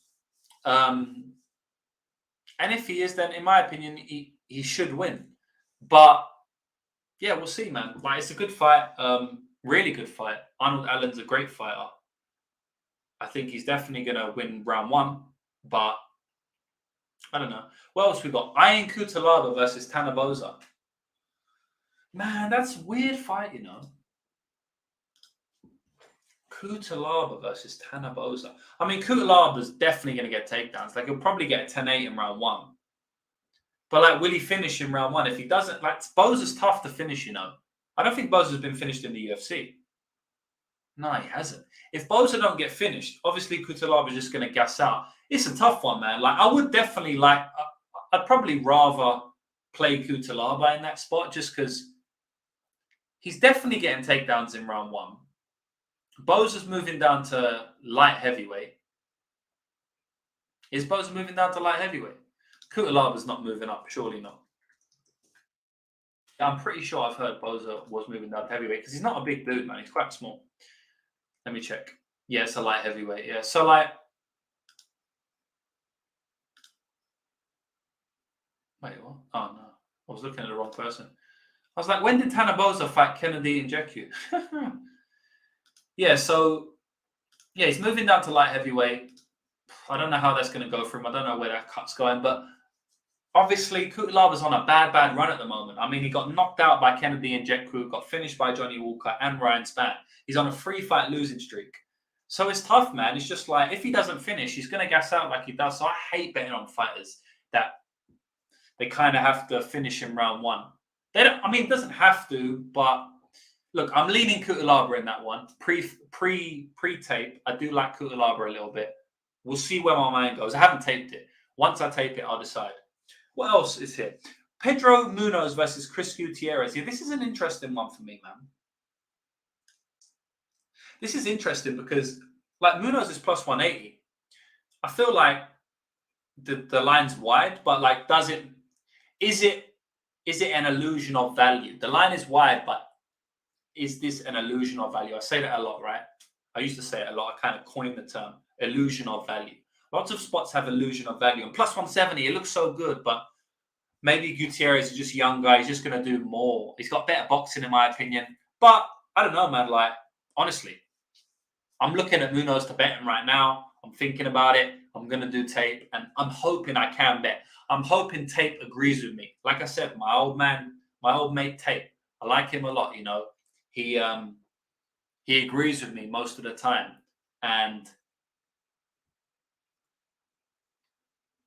And if he is, then in my opinion, he should win. But Yeah, we'll see, man. Like, it's a good fight. Really good fight. Arnold Allen's a great fighter. I think he's definitely gonna win round one, but I don't know. What else we got? Ian Cutelaba versus Tanabosa. Man, that's a weird fight, you know. Cutelaba versus Tanabosa. I mean, Cutelaba's definitely going to get takedowns. Like, he'll probably get a 10-8 in round one. But, like, will he finish in round one? If he doesn't, like, Boza's tough to finish, you know. I don't think Boza's been finished in the UFC. No, he hasn't. If Boza don't get finished, obviously Cutelaba's just going to gas out. It's a tough one, man. Like, I would definitely, like, I'd probably rather play Cutelaba in that spot just because he's definitely getting takedowns in round one. Boza's moving down to light heavyweight. Is Boza moving down to light heavyweight? Cutelaba's not moving up, surely not. I'm pretty sure I've heard Boza was moving down to heavyweight because he's not a big dude, man. He's quite small. Let me check. Yeah, it's a light heavyweight. Yeah, so like, wait, what? Oh no, I was looking at the wrong person. I was like, when did Tanabosa fight Kennedy Nzechukwu? Yeah, so yeah, he's moving down to light heavyweight. I don't know how that's going to go for him. I don't know where that cut's going, but obviously Cutelaba's on a bad run at the moment. I mean, he got knocked out by Kennedy Nzechukwu, got finished by Johnny Walker and Ryan Spann. He's on a 3-fight losing streak. So it's tough, man. It's just like, if he doesn't finish, he's going to gas out like he does. So I hate betting on fighters that they kind of have to finish in round one. They don't, I mean, it doesn't have to, but look, I'm leaning Cutelaba in that one. Pre-tape, I do like Cutelaba a little bit. We'll see where my mind goes. I haven't taped it. Once I tape it, I'll decide. What else is here? Pedro Munoz versus Chris Gutierrez. Yeah, this is an interesting one for me, man. This is interesting because, like, Munoz is plus 180. I feel like the line's wide, but like, is it an illusion of value? The line is wide, but is this an illusion of value? I say that a lot, right? I used to say it a lot. I kind of coined the term illusion of value. Lots of spots have illusion of value. And plus 170, it looks so good, but maybe Gutierrez is just a young guy. He's just going to do more. He's got better boxing, in my opinion. But I don't know, man. Like, honestly, I'm looking at Munoz to bet him right now. I'm thinking about it. I'm going to do tape, and I'm hoping I can bet. I'm hoping tape agrees with me. Like I said, my old mate tape. I like him a lot, you know. He agrees with me most of the time. And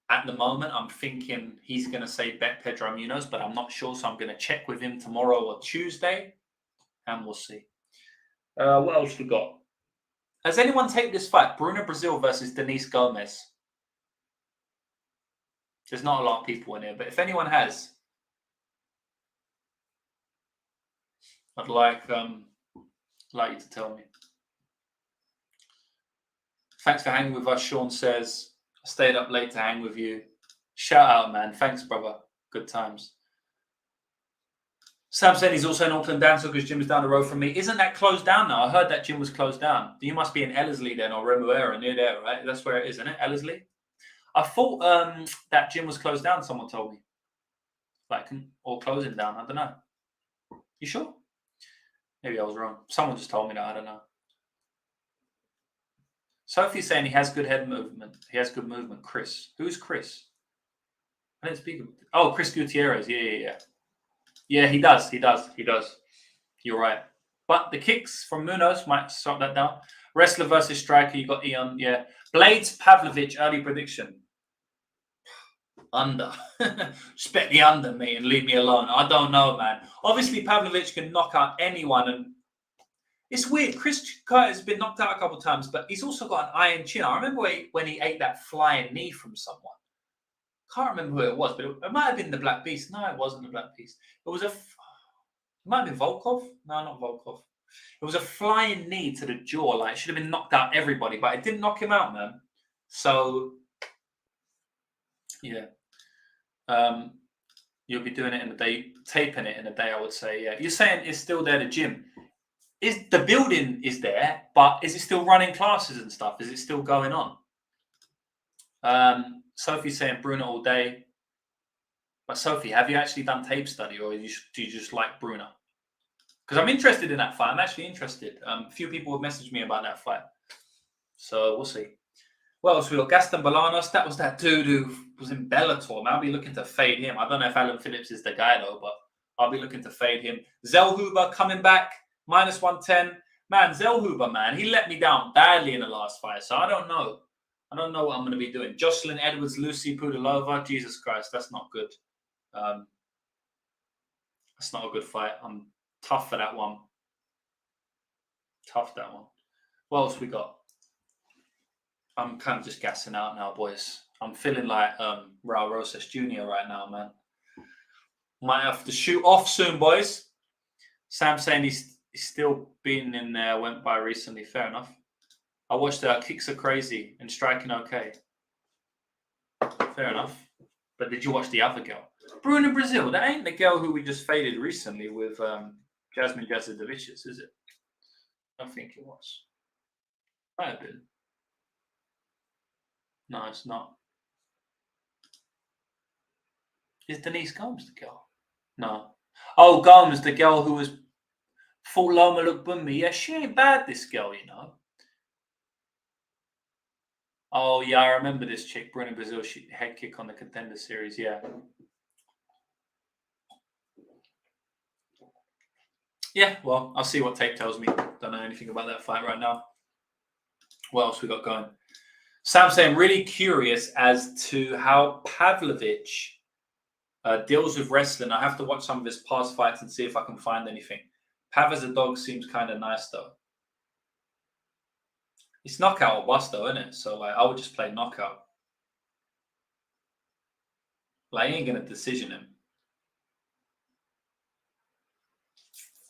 at the moment, I'm thinking he's going to say bet Pedro Munoz, but I'm not sure. So I'm going to check with him tomorrow or Tuesday, and we'll see. What else we got? Has anyone taped this fight? Bruna Brazil versus Denise Gomez. There's not a lot of people in here, but if anyone has, I'd like you to tell me. Thanks for hanging with us, Sean says. I stayed up late to hang with you. Shout out, man. Thanks, brother. Good times. Sam said he's also in Auckland Dancer because gym is down the road from me. Isn't that closed down now? I heard that gym was closed down. You must be in Ellerslie then, or Remuera, near there, right? That's where it is, isn't it? Ellerslie? I thought that gym was closed down, someone told me. Like, or closing down, I don't know. You sure? Maybe I was wrong. Someone just told me that, I don't know. Sophie's saying he has good head movement. He has good movement. Chris. Who's Chris? I didn't speak of it. Oh, Chris Gutierrez. Yeah. Yeah, he does. You're right. But the kicks from Munoz might stop that down. Wrestler versus striker, you got Eon. Yeah. Blades Pavlovich, early prediction. Under. Just bet the under, me, and leave me alone. I don't know, man. Obviously, Pavlovich can knock out anyone, and it's weird. Chris Curtis has been knocked out a couple of times, but he's also got an iron chin. I remember when he ate that flying knee from someone. Can't remember who it was, but it might have been the Black Beast. No, it wasn't the Black Beast. It might have been Volkov. No, not Volkov. It was a flying knee to the jaw. Like, it should have been knocked out everybody, but it didn't knock him out, man. So, yeah. You'll be doing it in a day, taping it in a day, I would say. Yeah. You're saying it's still there, the gym. The building is there, but is it still running classes and stuff? Is it still going on? Sophie's saying Bruna all day. But Sophie, have you actually done tape study, or do you just like Bruna? Because I'm interested in that fight. I'm actually interested. A few people have messaged me about that fight. So we'll see. What else we got? Gaston Bolanos. That was that dude who was in Bellator. Man, I'll be looking to fade him. I don't know if Alan Phillips is the guy though, but I'll be looking to fade him. Zellhuber coming back, -110. Man, Zellhuber, man, he let me down badly in the last fight. So I don't know. I don't know what I'm going to be doing. Jocelyn Edwards, Lucy Pudilova. Jesus Christ, that's not good. That's not a good fight. I'm tough for that one. Tough that one. What else we got? I'm kind of just gassing out now, boys. I'm feeling like Rosas Jr. right now, man. Might have to shoot off soon, boys. Sam saying he's still been in there, went by recently. Fair enough. I watched that. Kicks are crazy and striking okay. Fair enough. But did you watch the other girl? Bruna Brazil. That ain't the girl who we just faded recently with Jasmine Jasudavicius, is it? I think it was. Might have been. No, it's not. Is Denise Gomes the girl? No. Oh, Gomes, the girl who was fought Loma Lookbunmi. Yeah, she ain't bad, this girl, you know. Oh, yeah, I remember this chick, Bruna Brazil. She head kick on the Contender Series, yeah. Yeah, well, I'll see what tape tells me. Don't know anything about that fight right now. What else we got going? Sam saying, really curious as to how Pavlovich deals with wrestling. I have to watch some of his past fights and see if I can find anything. Pav as a dog seems kind of nice, though. It's knockout or bust, though, isn't it? So, like, I would just play knockout. Like, he ain't going to decision him.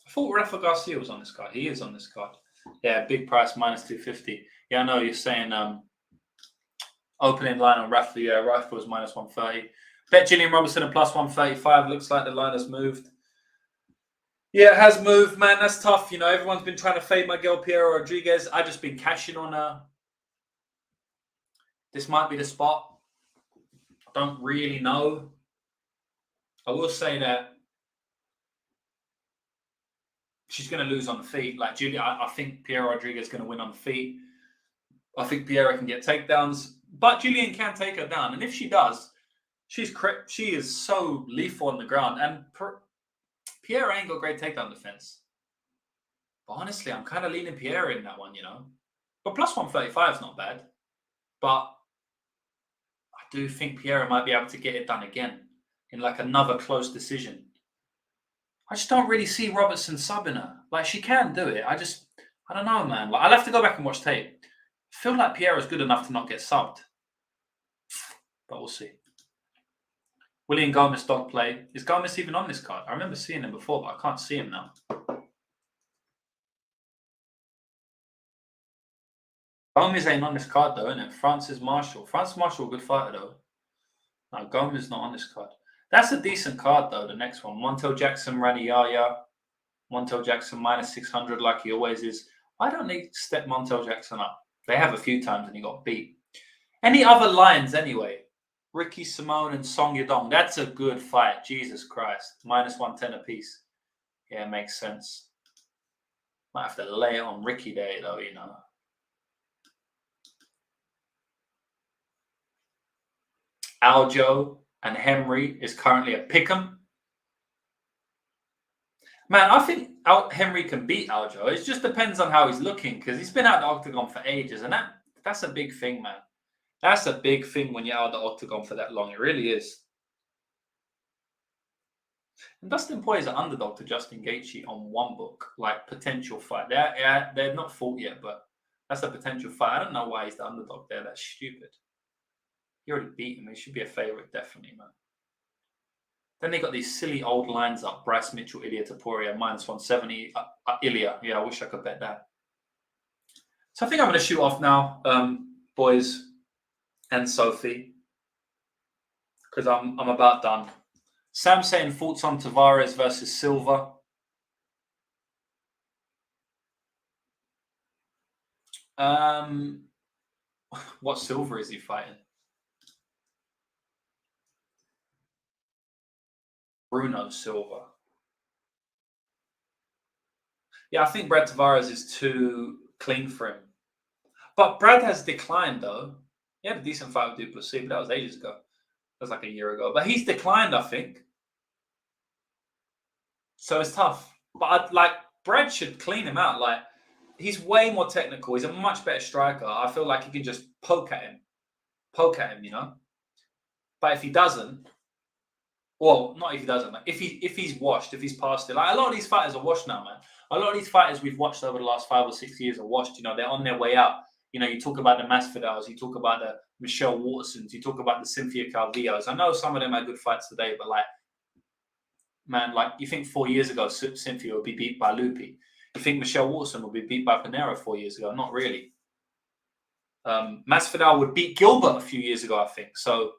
I thought Rafa Garcia was on this card. He is on this card. Yeah, big price, -250. Yeah, I know you're saying opening line on Rafa. Yeah, Rafa was -130. Bet Gillian Robertson at +135. Looks like the line has moved. Yeah, it has moved, man. That's tough. You know, everyone's been trying to fade my girl, Piera Rodriguez. I've just been cashing on her. This might be the spot. I don't really know. I will say that she's going to lose on the feet. Like, Julia, I think Piera Rodriguez is going to win on the feet. I think Piera can get takedowns. But Julian can take her down. And if she does, she is so lethal on the ground. And Piera ain't got great takedown defense. But honestly, I'm kind of leaning Piera in that one, you know. But +135 is not bad. But I do think Piera might be able to get it done again in like another close decision. I just don't really see Robertson subbing her. Like, she can do it. I don't know, man. Like, I'll have to go back and watch tape. I feel like Piera's good enough to not get subbed. But we'll see. William Gomez dog play. Is Gomez even on this card? I remember seeing him before, but I can't see him now. Gomez ain't on this card though, isn't it? Francis Marshall. Francis Marshall, a good fighter though. No, Gomez not on this card. That's a decent card though, the next one. Montel Jackson, Rani Yaya. Montel Jackson -600 like he always is. Why don't they step Montel Jackson up? They have a few times and he got beat. Any other lines anyway? Ricky Simone and Song Yadong. That's a good fight. Jesus Christ. -110 apiece. Yeah, makes sense. Might have to lay it on Ricky Day though, you know. Aljo and Henry is currently a pick'em. Man, I think Henry can beat Aljo. It just depends on how he's looking because he's been out the octagon for ages, and that's a big thing, man. That's a big thing when you're out the octagon for that long. It really is. And Dustin Poirier is an underdog to Justin Gaethje on one book, like potential fight. They're not fought yet, but that's a potential fight. I don't know why he's the underdog there. That's stupid. He already beat him. He should be a favorite, definitely, man. Then they got these silly old lines up. Bryce Mitchell, Ilya Taporia, -170. Ilya. Yeah, I wish I could bet that. So I think I'm going to shoot off now, boys and Sophie, because I'm about done. Sam saying thoughts on Tavares versus Silva. What Silva is he fighting? Bruno Silva. Yeah, I think Brad Tavares is too clean for him. But Brad has declined, though. He had a decent fight with Duplessis, but that was ages ago. That was like a year ago. But he's declined, I think. So it's tough. But Brad should clean him out. Like, he's way more technical. He's a much better striker. I feel like he can just poke at him, you know. But if he doesn't, well, not if he doesn't. Like if he's washed, if he's past it. Like a lot of these fighters are washed now, man. A lot of these fighters we've watched over the last 5 or 6 years are washed. You know, they're on their way out. You know, you talk about the Masvidals, you talk about the Michelle Watersons, you talk about the Cynthia Calvillos. I know some of them had good fights today, but like, man, like you think 4 years ago Cynthia would be beat by Lupi. You think Michelle Waterson would be beat by Panera 4 years ago? Not really. Masvidal would beat Gilbert a few years ago, I think. So,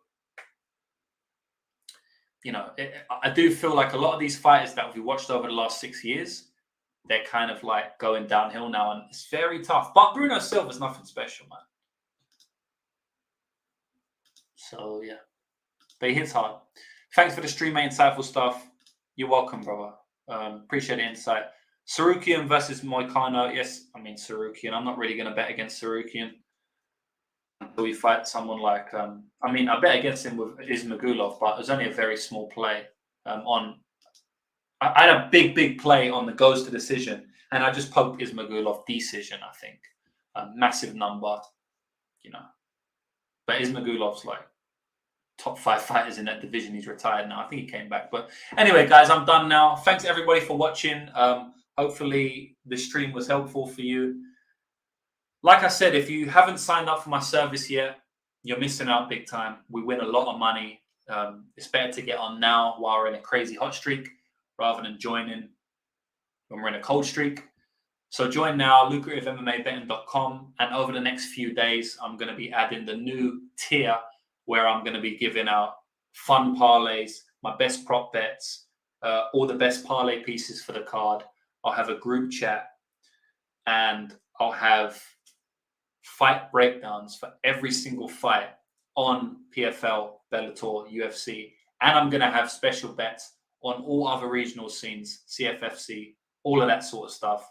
you know, I do feel like a lot of these fighters that we watched over the last 6 years, they're kind of like going downhill now, and it's very tough. But Bruno Silva's nothing special, man. So, yeah. But he hits hard. Thanks for the stream, mate. Insightful stuff. You're welcome, brother. Appreciate the insight. Sarukian versus Moicano. Yes, I mean Sarukian. I'm not really going to bet against Sarukian until we fight someone like... I mean, I bet against him with Ismagulov, but it was only a very small play I had a big play on the goes to decision, and I just poked Ismagulov decision, I think. A massive number, you know. But Ismagulov's like top 5 fighters in that division. He's retired now. I think he came back. But anyway, guys, I'm done now. Thanks everybody for watching. Hopefully the stream was helpful for you. Like I said, if you haven't signed up for my service yet, you're missing out big time. We win a lot of money. It's better to get on now while we're in a crazy hot streak rather than joining when we're in a cold streak. So join now, lucrativemmabetting.com. And over the next few days, I'm going to be adding the new tier where I'm going to be giving out fun parlays, my best prop bets, all the best parlay pieces for the card. I'll have a group chat, and I'll have fight breakdowns for every single fight on PFL, Bellator, UFC. And I'm going to have special bets on all other regional scenes, CFFC, all of that sort of stuff.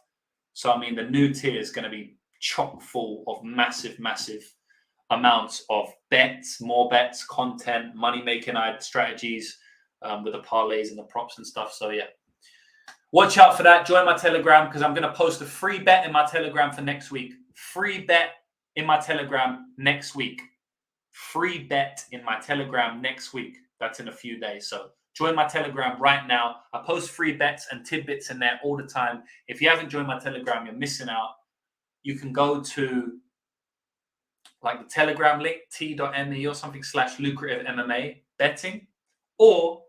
So, I mean, the new tier is going to be chock full of massive amounts of bets, more bets, content, money-making strategies with the parlays and the props and stuff. So, yeah. Watch out for that. Join my Telegram because I'm going to post a free bet in my Telegram for next week. Free bet in my Telegram next week. Free bet in my Telegram next week. That's in a few days. So join my Telegram right now. I post free bets and tidbits in there all the time. If you haven't joined my Telegram, you're missing out. You can go to like the Telegram link, t.me or something /lucrative MMA betting. Or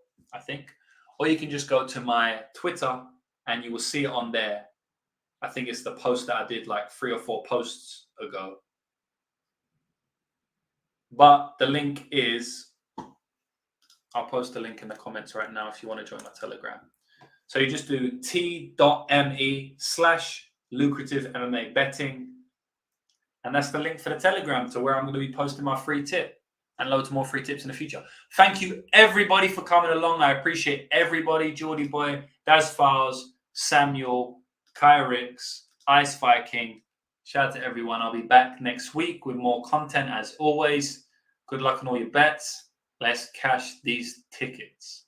you can just go to my Twitter and you will see it on there. I think it's the post that I did like 3 or 4 posts ago. But the link is, I'll post the link in the comments right now if you want to join my Telegram. So you just do t.me /lucrative MMA betting. And that's the link for the Telegram to where I'm going to be posting my free tip and loads more free tips in the future. Thank you, everybody, for coming along. I appreciate everybody. Geordie Boy, Daz Files, Samuel, Kyrix, Ice Viking. Shout out to everyone. I'll be back next week with more content as always. Good luck on all your bets. Let's cash these tickets.